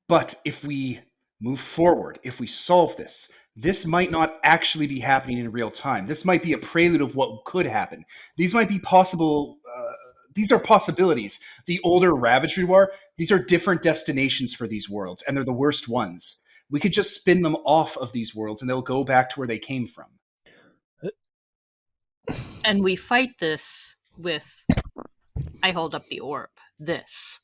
But if we move forward, if we solve this might not actually be happening in real time. This might be a prelude of what could happen. These might be possible. These are possibilities. The older Ravaged Rudwar, these are different destinations for these worlds, and they're the worst ones. We could just spin them off of these worlds, and they'll go back to where they came from. And we fight this with... I hold up the orb. This.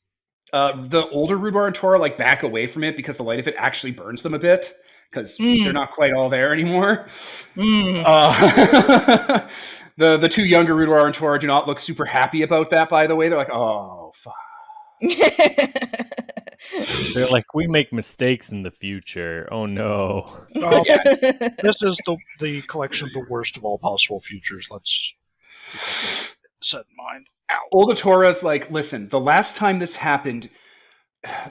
The older Rudwar and Torah back away from it because the light of it actually burns them a bit because they're not quite all there anymore. The two younger Rudwar and Torah do not look super happy about that, by the way. They're like, oh, fuck. They're like, we make mistakes in the future. Oh, no. Well, this is the collection of the worst of all possible futures. Let's set in mind. Older Torah's like, listen, the last time this happened,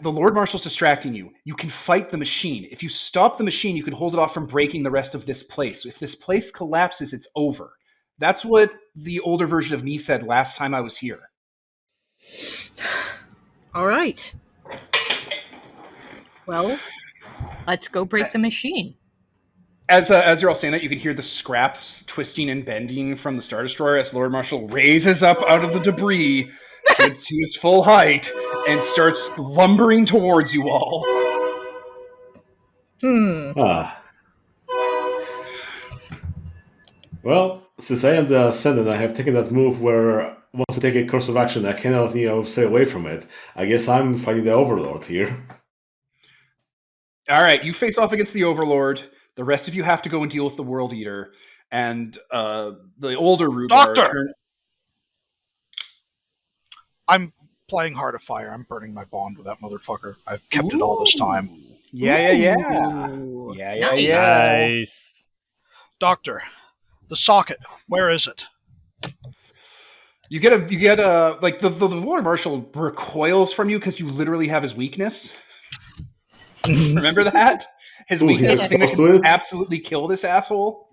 the Lord Marshal's distracting you. You can fight the machine. If you stop the machine, you can hold it off from breaking the rest of this place. If this place collapses, it's over. That's what the older version of me said last time I was here. All right. Well, let's go break the machine. As you're all saying that, you can hear the scraps twisting and bending from the Star Destroyer as Lord Marshal raises up out of the debris to his full height and starts lumbering towards you all. Well, since I am the Ascendant, I have taken that move where once I take a course of action, I cannot, stay away from it. I guess I'm fighting the Overlord here. All right, you face off against the Overlord. The rest of you have to go and deal with the World Eater. And the older Rudwar... Doctor! I'm playing Heart of Fire. I'm burning my bond with that motherfucker. I've kept it all this time. Yeah. Nice. Doctor, the socket, where is it? You get a the Lord Marshal recoils from you because you literally have his weakness. Remember that? His weakness is the thing that can absolutely kill this asshole.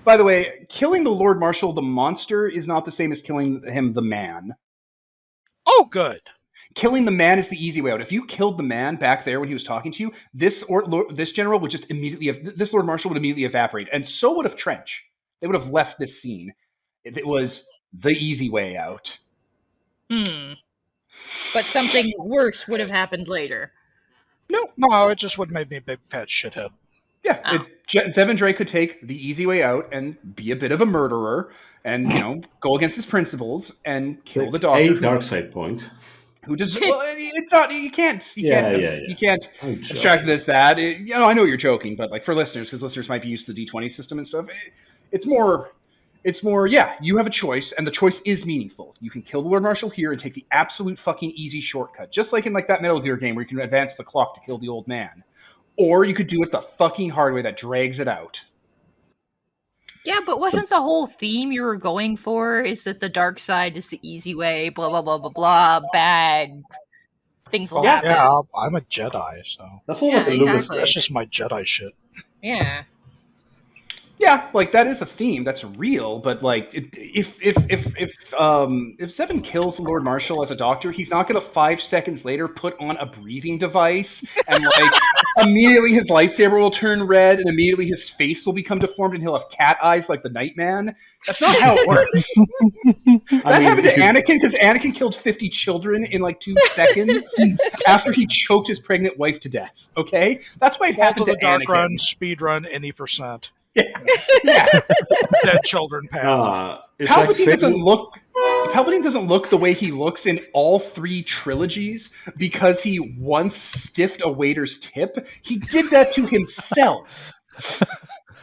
By the way, killing the Lord Marshal, the monster, is not the same as killing him, the man. Oh, good. Killing the man is the easy way out. If you killed the man back there when he was talking to you, this general would just this Lord Marshal would immediately evaporate, and so would have Trench. They would have left this scene. It was the easy way out. But something worse would have happened later. No, it just would have made me a big fat shithead. Yeah, Zevon Drake could take the easy way out and be a bit of a murderer, and go against his principles and kill the doctor. A dark side point. Who does? Well, it's not. You can't abstract this that. I know you're joking, but like for listeners, because listeners might be used to the D20 system and stuff. It's more. Yeah, you have a choice, and the choice is meaningful. You can kill the Lord Marshal here and take the absolute fucking easy shortcut, just like in like that Metal Gear game where you can advance the clock to kill the old man, or you could do it the fucking hard way that drags it out. Yeah, but wasn't the whole theme you were going for is that the dark side is the easy way, blah, blah, blah, blah, blah, bad things will happen. Yeah, I'm a Jedi, so... That's all exactly. That's just my Jedi shit. Yeah. Yeah, like that is a theme that's real, but like if Zevon kills the Lord Marshal as a doctor, he's not going to 5 seconds later put on a breathing device and like immediately his lightsaber will turn red and immediately his face will become deformed and he'll have cat eyes like the Nightman. That's not how it works. That happened to Anakin because Anakin killed 50 children in like 2 seconds after he choked his pregnant wife to death. Okay, that's why it happened to dark Anakin. Run, speed run, any percent. Yeah. Dead children path. Palpatine doesn't look the way he looks in all 3 trilogies because he once stiffed a waiter's tip. He did that to himself.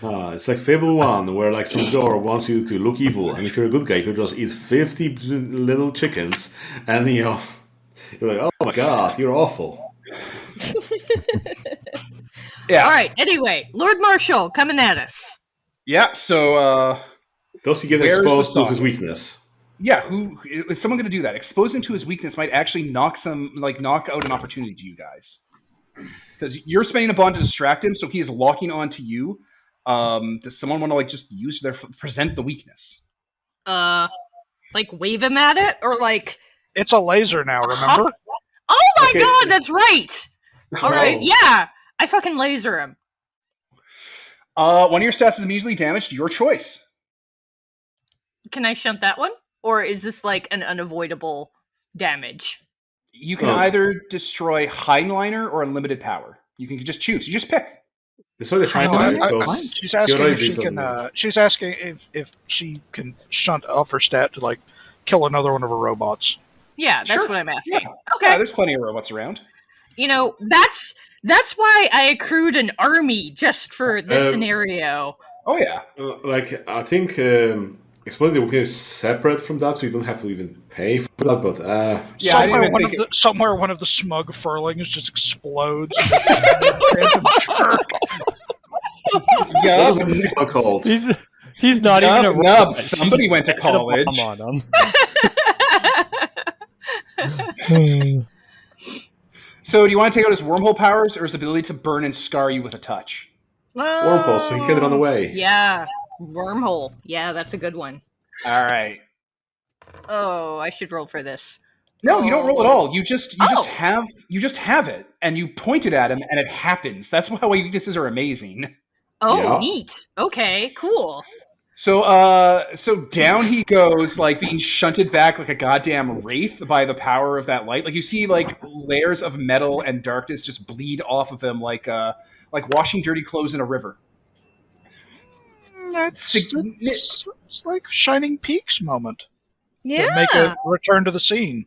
It's like Fable 1, where like some door wants you to look evil, and if you're a good guy, you could just eat 50 little chickens, and you're like, oh my god, you're awful. Yeah. All right. Anyway, Lord Marshal coming at us. Yeah. So, does he get exposed to his weakness? Yeah. Who is someone going to do that? Expose him to his weakness might actually knock out an opportunity to you guys, because you're spending a bond to distract him, so he is locking on to you. Does someone want to like just use present the weakness? Like wave him at it, or like it's a laser now. Remember? Oh my god, that's right. All right. Yeah. I fucking laser him. One of your stats is immediately damaged. Your choice. Can I shunt that one? Or is this like an unavoidable damage? You can either destroy Heinleiner or unlimited power. You can just choose. You just pick. So the she's asking if she can. She's asking if she can shunt off her stat to like kill another one of her robots. Yeah, that's what I'm asking. Yeah. Okay. Yeah, there's plenty of robots around. That's why I accrued an army just for this scenario. Oh yeah. I think exploding the weakness is separate from that, so you don't have to even pay for that. But somewhere one of the smug furlings just explodes. He's not even a nub. Somebody went to college. So, do you want to take out his wormhole powers or his ability to burn and scar you with a touch? Wormhole, so he can run away. Yeah, wormhole. Yeah, that's a good one. All right. Oh, I should roll for this. No, you don't roll at all. You just have it, and you point it at him, and it happens. That's why weaknesses are amazing. Oh, neat. Okay, cool. So down he goes, like being shunted back like a goddamn wraith by the power of that light. Like you see, like layers of metal and darkness just bleed off of him, like washing dirty clothes in a river. It's like Shining Peaks moment. Yeah, they make a return to the scene.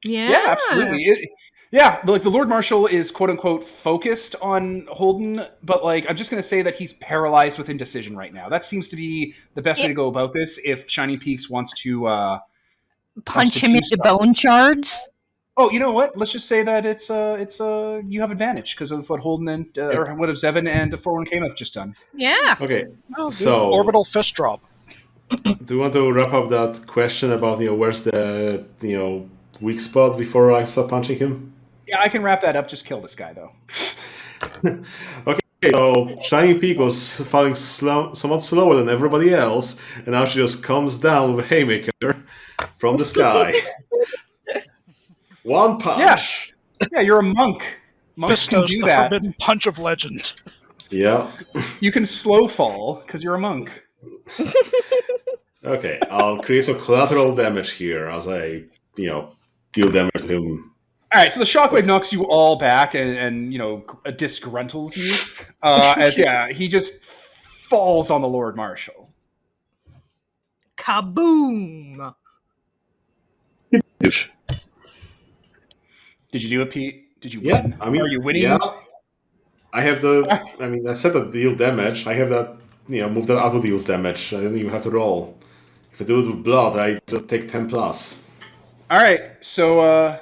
Yeah, absolutely. Like the Lord Marshal is quote unquote focused on Holden, but like I'm just going to say that he's paralyzed with indecision right now. That seems to be the best way to go about this. If Shining Peaks wants to punch him into bone shards. Oh, you know what? Let's just say that it's you have advantage because of what Holden and or what have Zevon and the 401k have just done. Yeah. Okay. So orbital fist drop. Do you want to wrap up that question about where's the weak spot before I start punching him? Yeah, I can wrap that up. Just kill this guy, though. Okay, So Shining Peak was falling somewhat slower than everybody else, and now she just comes down with a haymaker from the sky. One punch. Yeah, you're a monk. Monks can Fistos, do the that. forbidden punch of legend. Yeah. You can slow fall because you're a monk. Okay, I'll create some collateral damage here as I, deal damage to him. All right, so the shockwave knocks you all back and disgruntles you. He just falls on the Lord Marshal. Kaboom! Huge. Did you do it, Pete? Did you Yeah, win? I mean, Are you winning? Yeah, I have I said that deal damage. I have that, move that auto deals damage. I didn't even have to roll. If I do it with blood, I just take 10 plus. All right, so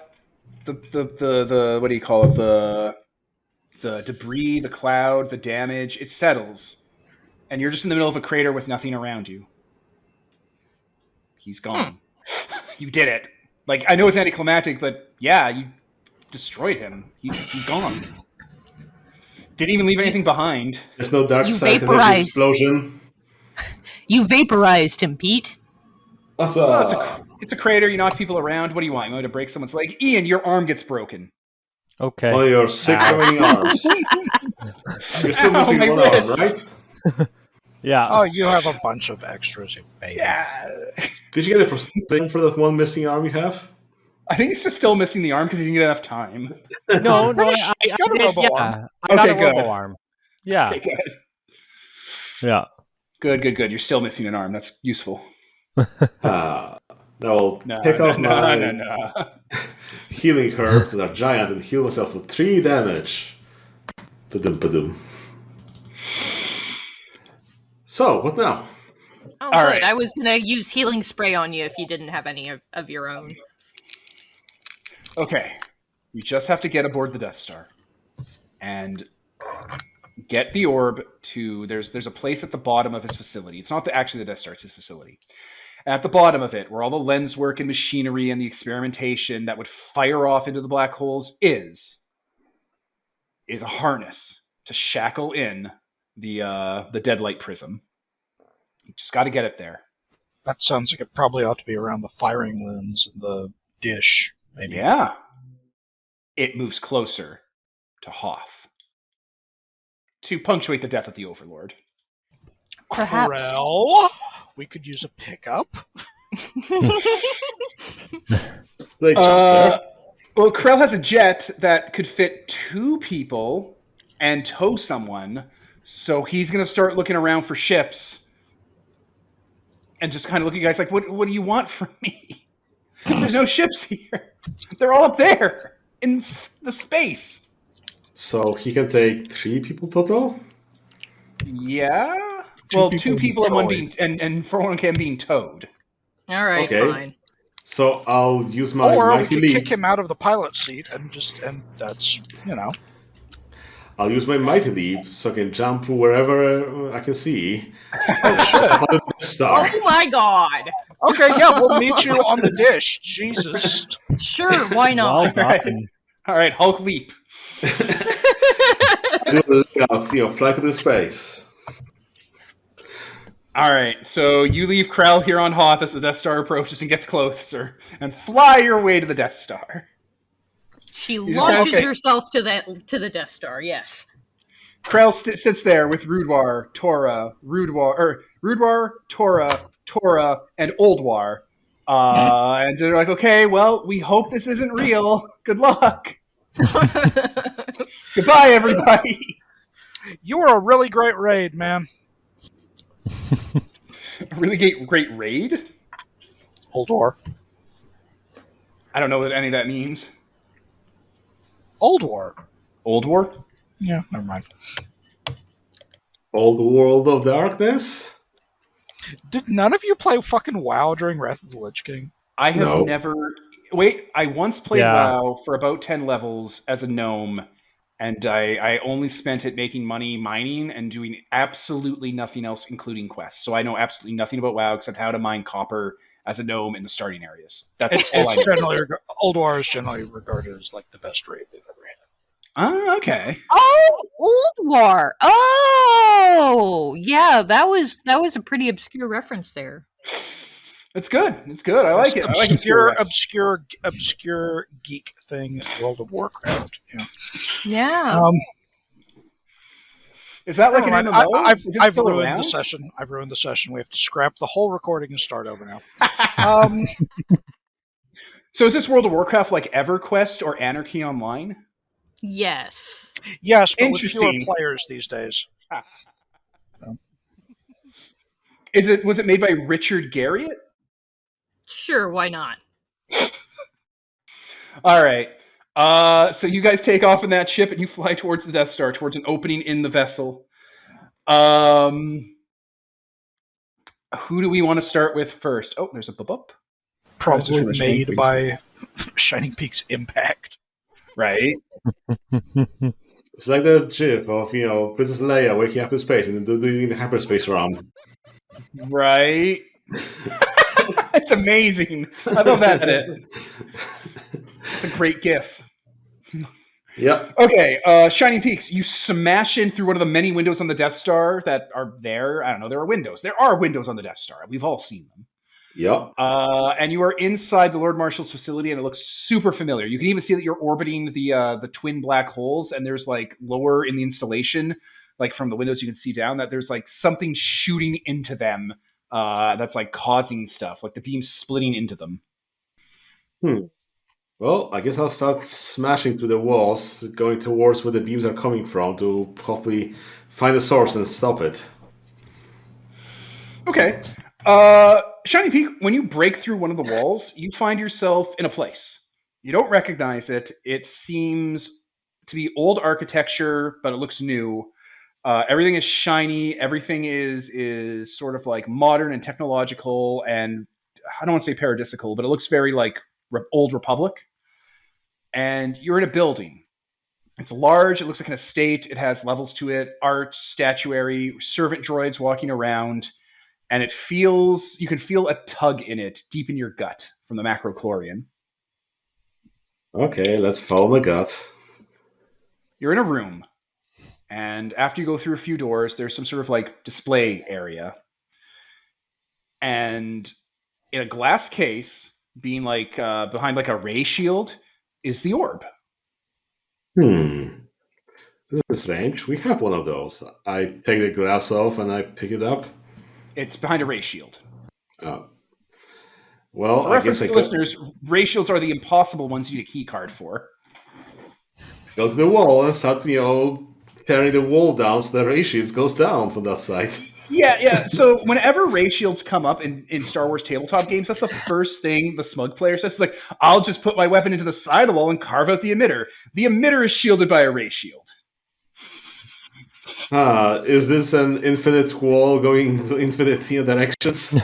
the what do you call it? The debris, the cloud, the damage, it settles, and you're just in the middle of a crater with nothing around you. He's gone. You did it. Like, I know it's anticlimactic, but yeah, you destroyed him. He's gone. Didn't even leave anything behind. There's no dark You side energy vaporized. explosion. You vaporized him, Pete. What's Oh, it's a crater. You knock people around. What do you want? You want to break someone's leg? Ian, your arm gets broken. Okay. One of your 6 remaining arms. You're still missing my one wrist. arm, right? Yeah. Oh, you have a bunch of extras, you baby. Yeah. Did you get a prosthetic for that one missing arm you have? I think he's just still missing the arm because he didn't get enough time. No, I got a did, robo yeah. arm. I got Okay, a good. robo arm. Yeah. Okay, good. Yeah. Good. You're still missing an arm. That's useful. Now I'll No, pick up my no. healing herbs that are giant and heal myself for 3 damage. Ba-dum. So, what now? Oh, All good. right. I was gonna use healing spray on you if you didn't have any of your own. Okay. You just have to get aboard the Death Star and get the orb to. There's a place at the bottom of his facility. It's not actually the Death Star. It's his facility. At the bottom of it, where all the lens work and machinery and the experimentation that would fire off into the black holes is a harness to shackle in the deadlight prism. You just got to get it there. That sounds like it probably ought to be around the firing lens and the dish, maybe. Yeah. It moves closer to Hoth to punctuate the death of the Overlord. Perhaps. Krell, we could use a pickup. Great job there. Well, Krell has a jet that could fit 2 people and tow someone, so he's going to start looking around for ships and just kind of look at you guys like, what do you want from me? There's no ships here. They're all up there in the space. So he can take 3 people total? Yeah. Well, 2 people and one towing. being and for one can being towed. All right, Okay. fine. So I'll use my Or we mighty could leap. kick him out of the pilot seat and that's, I'll use my mighty leap so I can jump wherever I can see. Oh, shit. On the Death Star. Oh my god! Okay, yeah, we'll meet you on the dish. Jesus. Sure, why not? Well done. All right, Hulk leap. Fly to the space. All right, so you leave Krell here on Hoth as the Death Star approaches and gets closer, and fly your way to the Death Star. She just launches okay. herself to the Death Star. Yes. Krell sits there with Rudwar, Tora, and Oldwar. And they're like, okay, well, we hope this isn't real. Good luck. Goodbye, everybody. You were a really great raid, man. A really great raid? Oldwar. I don't know what any of that means. Old War. Old War? Yeah, never mind. Old World of Darkness? Did none of you play fucking WoW during Wrath of the Lich King? I have No. never... Wait, I once played Yeah. WoW for about 10 levels as a gnome, and I only spent it making money mining and doing absolutely nothing else, including quests. So I know absolutely nothing about WoW except how to mine copper as a gnome in the starting areas. That's all I It's know. generally Old War is generally regarded as like the best raid they've ever had. Oh, okay. Oh, Old War. Oh, yeah, that was a pretty obscure reference there. It's good. It's good. I like it. I like Obscure geek thing, World of Warcraft. Yeah. Yeah. Is that like an MMO? I've ruined the session. I've ruined the session. We have to scrap the whole recording and start over now. So is this World of Warcraft like EverQuest or Anarchy Online? Yes. Yes, but with fewer players these days. Was it made by Richard Garriott? Sure, why not? All right. So you guys take off in that ship and you fly towards the Death Star, towards an opening in the vessel. Who do we want to start with first? Oh, there's a bup. Probably made by Shining Peak's impact. Right. It's like the gif of, Princess Leia waking up in space and then doing the hyperspace run. Right. It's amazing. I love that edit. It's a great gif. Yep. Okay, Shining Peaks, you smash in through one of the many windows on the Death Star that are there. I don't know, there are windows. There are windows on the Death Star. We've all seen them. Yep. And you are inside the Lord Marshal's facility, and it looks super familiar. You can even see that you're orbiting the twin black holes, and there's like lower in the installation, like from the windows you can see down, that there's like something shooting into them that's like causing stuff, like the beam splitting into them. Well, I guess I'll start smashing through the walls, going towards where the beams are coming from to hopefully find the source and stop it. Okay. Shiny Peak, when you break through one of the walls, you find yourself in a place. You don't recognize it. It seems to be old architecture, but it looks new. Everything is shiny. Everything is sort of like modern and technological, and I don't want to say paradisical, but it looks very like old Republic. And you're in a building. It's large. It looks like an estate. It has levels to it, art, statuary, servant droids walking around. And you can feel a tug in it deep in your gut from the macrochlorian. Okay, let's follow my gut. You're in a room. And after you go through a few doors, there's some sort of like display area. And in a glass case, being like behind like a ray shield, is the orb. This is strange. We have one of those. I take the glass off and I pick it up. It's behind a ray shield. Oh. Well, for I guess listeners, ray shields are the impossible ones you need a key card for. Go to the wall and start, tearing the wall down so the ray shields goes down from that side. Yeah. So whenever ray shields come up in Star Wars tabletop games, that's the first thing the smug player says. It's like, I'll just put my weapon into the side of the wall and carve out the emitter. The emitter is shielded by a ray shield. Is this an infinite wall going to infinite directions?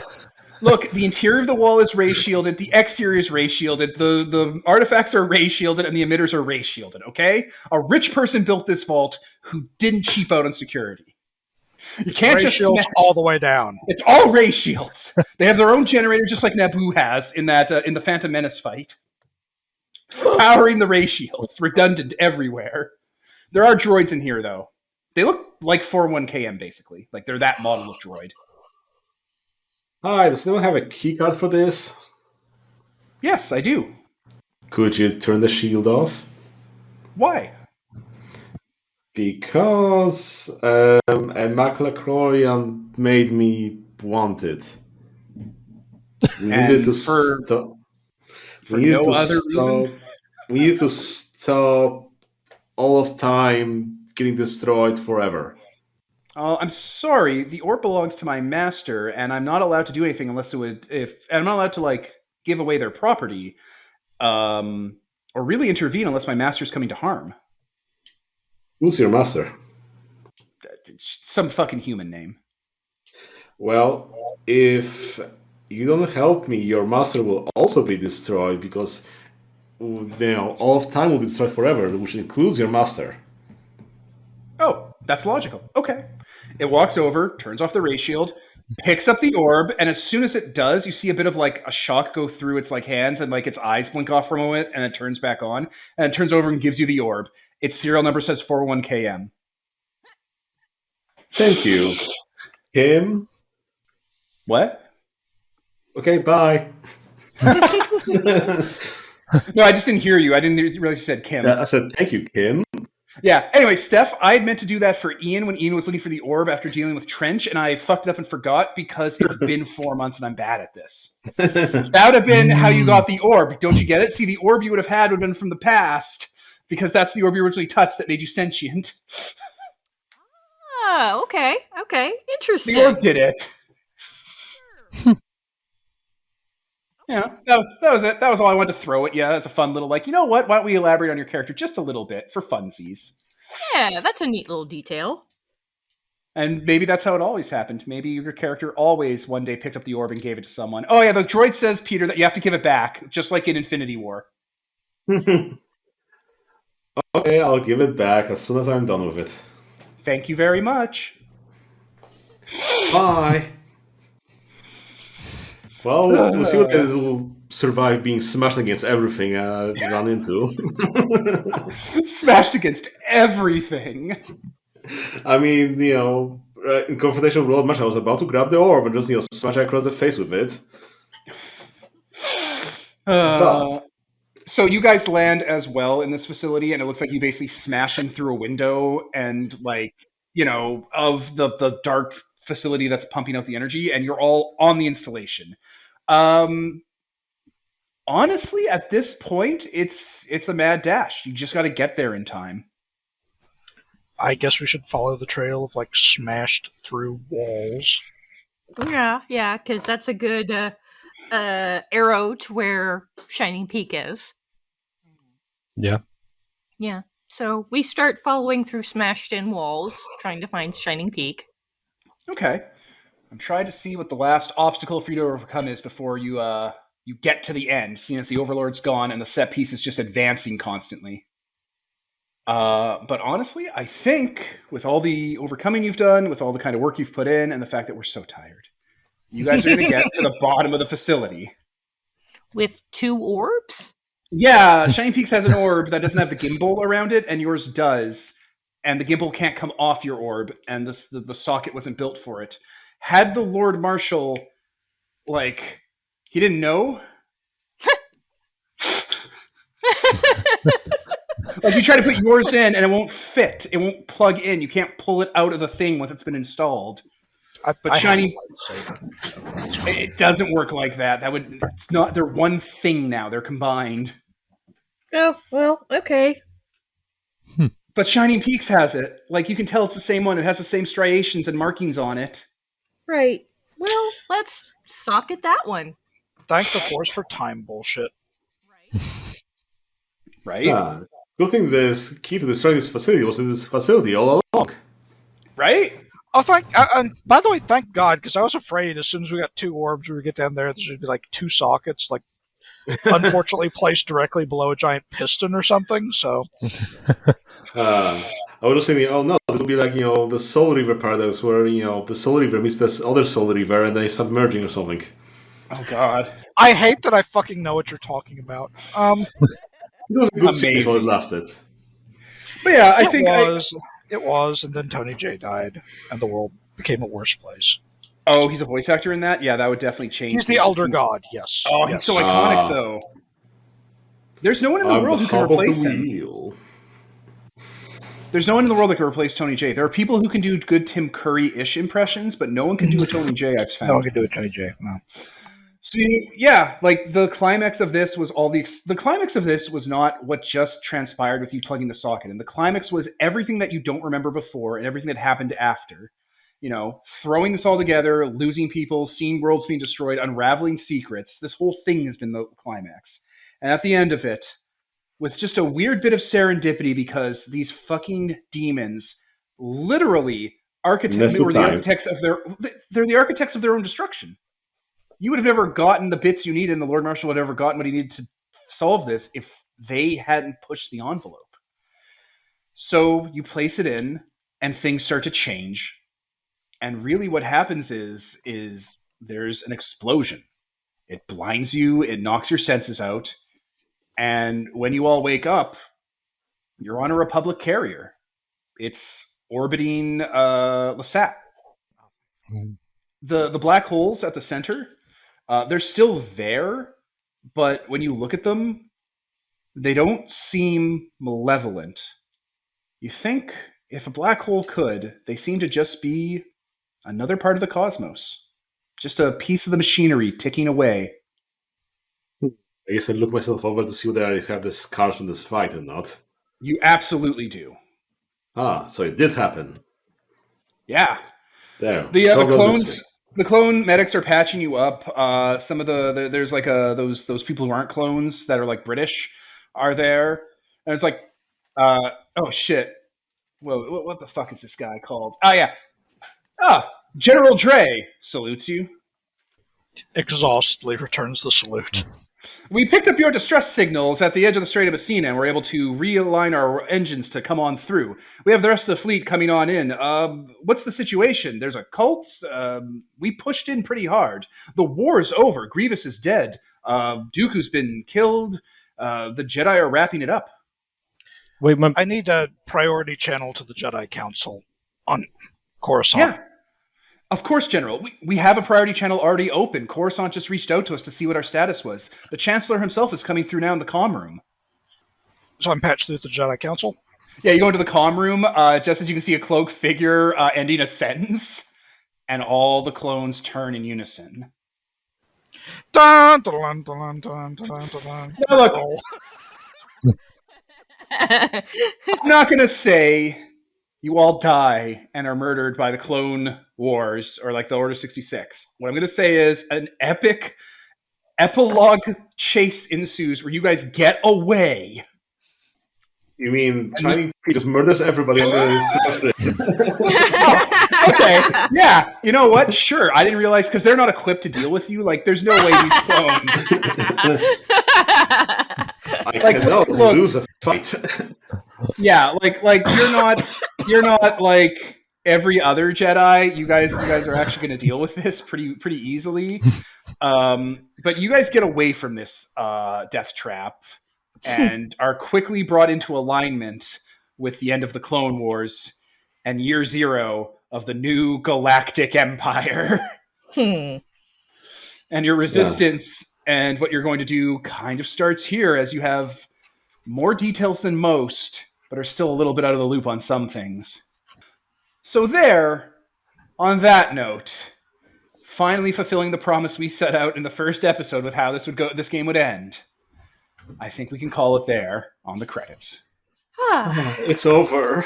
Look, the interior of the wall is ray shielded, the exterior is ray shielded, the artifacts are ray shielded, and the emitters are ray shielded, okay? A rich person built this vault who didn't cheap out on security. You can't just shields all the way down. It's all ray shields. They have their own generator, just like Naboo has in that in the Phantom Menace fight, powering the ray shields, redundant everywhere. There are droids in here, though. They look like 41KM, basically. Like they're that model of droid. Hi, does anyone have a keycard for this? Yes, I do. Could you turn the shield off? Why? Because a macrochlorian made me want it. We needed to stop. For no other reason? We need to stop all of time getting destroyed forever. I'm sorry. The orb belongs to my master, and I'm not allowed to do anything unless it would. I'm not allowed to give away their property, or really intervene unless my master's coming to harm. Who's your master? Some fucking human name. Well, if you don't help me, your master will also be destroyed because all of time will be destroyed forever, which includes your master. Oh, that's logical. Okay. It walks over, turns off the ray shield, picks up the orb, and as soon as it does, you see a bit of a shock go through its hands, and its eyes blink off for a moment, and it turns back on, and it turns over and gives you the orb. Its serial number says 41KM. Thank you. Kim? What? Okay, bye. No, I just didn't hear you. I didn't realize you said Kim. I said, thank you, Kim. Yeah. Anyway, Steph, I had meant to do that for Ian when Ian was looking for the orb after dealing with Trench, and I fucked it up and forgot because it's been 4 months and I'm bad at this. That would have been how you got the orb. Don't you get it? See, the orb you would have had would have been from the past because that's the orb you originally touched that made you sentient. Oh, okay. Interesting. The orb did it. Yeah, that was it. That was all I wanted to throw at you as a fun little, like, you know what? Why don't we elaborate on your character just a little bit for funsies? Yeah, that's a neat little detail. And maybe that's how it always happened. Maybe your character always one day picked up the orb and gave it to someone. Oh yeah, the droid says, Peter, that you have to give it back, just like in Infinity War. Okay, I'll give it back as soon as I'm done with it. Thank you very much. Bye. Well, we'll see what it will survive being smashed against everything it's run into. Smashed against everything. I mean, in Confrontation with World March, I was about to grab the orb and just, smash it across the face with it. But so you guys land as well in this facility, and it looks like you basically smash in through a window and, like, of the dark facility that's pumping out the energy, and you're all on the installation. Honestly, at this point, it's a mad dash. You just got to get there in time. I guess we should follow the trail of, like, smashed through walls. Yeah, because that's a good arrow to where Shining Peak is. Yeah. Yeah. So we start following through smashed in walls, trying to find Shining Peak. Okay. I'm trying to see what the last obstacle for you to overcome is before you get to the end, seeing as the Overlord's gone and the set piece is just advancing constantly. But honestly, I think with all the overcoming you've done, with all the kind of work you've put in, and the fact that we're so tired, you guys are going to get to the bottom of the facility. With 2 orbs? Yeah, Shining Peaks has an orb that doesn't have the gimbal around it, and yours does. And the gimbal can't come off your orb, and the socket wasn't built for it. Had the Lord Marshal, like, he didn't know? Like, you try to put yours in, and it won't fit. It won't plug in. You can't pull it out of the thing once it's been installed. But Shining, it doesn't work like that. It's not. They're one thing now. They're combined. Oh, well, okay. But Shining Peaks has it. Like, you can tell it's the same one. It has the same striations and markings on it. Right. Well, let's socket that one. Thank the Force for time bullshit. Right? Good thing this key to destroying this facility was in this facility all along. Right? Oh, and by the way, thank God, because I was afraid as soon as we got 2 orbs, we would get down there would be like 2 sockets, like, unfortunately placed directly below a giant piston or something, so... I was just thinking, oh no, this will be like, the Soul River paradox, where, the Soul River meets this other Soul River, and they start merging or something. Oh, God. I hate that I fucking know what you're talking about. It was a good series while it lasted. But yeah, It was, and then Tony J died, and the world became a worse place. Oh, he's a voice actor in that? Yeah, that would definitely change. He's the Elder God, yes. Oh, yes. he's so iconic, though. There's no one in the world who can replace him. There's no one in the world that can replace Tony J. There are people who can do good Tim Curry-ish impressions, but no one can do a Tony J, I've found. No one can do a Tony J, no. So, yeah, like, the climax of this was the climax of this was not what just transpired with you plugging the socket in. The climax was everything that you don't remember before and everything that happened after. Throwing this all together, losing people, seeing worlds being destroyed, unraveling secrets. This whole thing has been the climax. And at the end of it, with just a weird bit of serendipity, because these fucking demons literally were the architects of they're the architects of their own destruction. You would have never gotten the bits you needed, and the Lord Marshal would have never gotten what he needed to solve this if they hadn't pushed the envelope. So you place it in, and things start to change. And really what happens is there's an explosion. It blinds you, it knocks your senses out, and when you all wake up, You're on a Republic carrier. It's orbiting Lasat. The black holes at the center, they're still there, but when you look at them, they don't seem malevolent. You think if a black hole could, they seem to just be another part of the cosmos. Just a piece of the machinery ticking away. I guess I look myself over to see whether I have the scars from this fight or not. You absolutely do. Ah, so it did happen. Yeah. There. The clone medics are patching you up. Some of there's like those people who aren't clones that are like British are there, and it's like, oh shit, whoa, what the fuck is this guy called? Oh yeah, General Dre salutes you. Exhaustedly returns the salute. We picked up your distress signals at the edge of the Strait of Messina and we're able to realign our engines to come on through. We have the rest of the fleet coming on in. What's the situation? There's a cult? We pushed in pretty hard. The war's over. Grievous is dead. Dooku's been killed. The Jedi are wrapping it up. Wait, I need a priority channel to the Jedi Council on Coruscant. Yeah. Of course, General. We have a priority channel already open. Coruscant just reached out to us to see what our status was. The Chancellor himself is coming through now in the comm room. So I'm patched through the Jedi Council? Yeah, you go into the comm room, just as you can see a cloaked figure ending a sentence, and all the clones turn in unison. Dun, dun, dun, dun, dun, dun, dun. Now look, I'm not going to say you all die and are murdered by the Clone Wars or like the Order 66. What I'm going to say is an epic epilogue chase ensues where you guys get away. You mean Chinese just murders everybody on the Okay, yeah. You know what? Sure. I didn't realize because they're not equipped to deal with you. Like, there's no way these clones. I cannot lose a fight. Yeah, like you're not like every other Jedi. You guys are actually going to deal with this pretty easily. But you guys get away from this death trap and are quickly brought into alignment with the end of the Clone Wars and year 0 of the new galactic empire. And your resistance and what you're going to do kind of starts here as you have more details than most, but are still a little bit out of the loop on some things. So there, on that note, finally fulfilling the promise we set out in the first episode with how this game would end, I think we can call it there on the credits. It's over.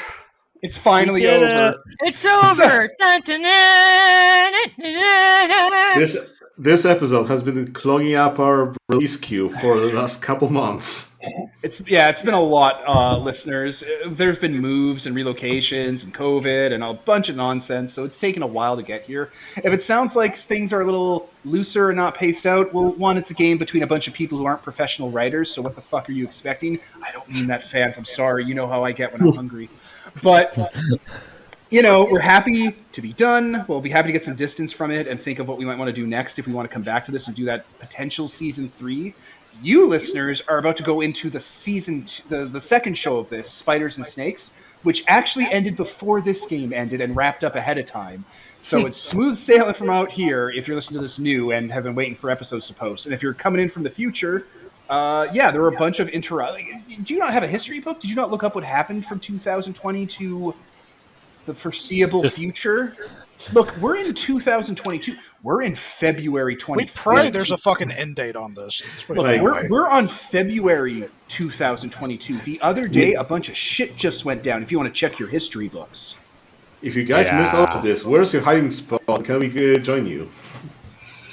It's finally over. It's over. This episode has been clogging up our release queue for the last couple months. It's been a lot, listeners. There's been moves and relocations and COVID and a bunch of nonsense, so it's taken a while to get here. If it sounds like things are a little looser and not paced out, well, one, it's a game between a bunch of people who aren't professional writers, so what the fuck are you expecting? I don't mean that, fans. I'm sorry. You know how I get when I'm hungry. But, we're happy to be done. We'll be happy to get some distance from it and think of what we might want to do next if we want to come back to this and do that potential season 3. You listeners are about to go into the second show of this, Spiders and Snakes, which actually ended before this game ended and wrapped up ahead of time. So it's smooth sailing from out here if you're listening to this new and have been waiting for episodes to post. And if you're coming in from the future, there were a bunch of do you not have a history book? Did you not look up what happened from 2020 to the foreseeable future? Look, we're in 2022. We're in February 2020. We pray there's a fucking end date on this. Look, we're on February 2022. The other day, a bunch of shit just went down. If you want to check your history books. If you guys missed all of this, where's your hiding spot? Can we join you?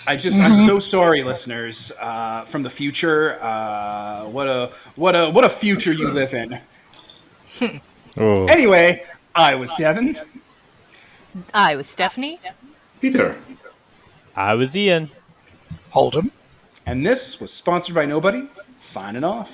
I'm so sorry, listeners, from the future. What a future you live in. Anyway, I was Devin. I was Stephanie. Peter. I was Ian. Holden. And this was sponsored by Nobody. Signing off.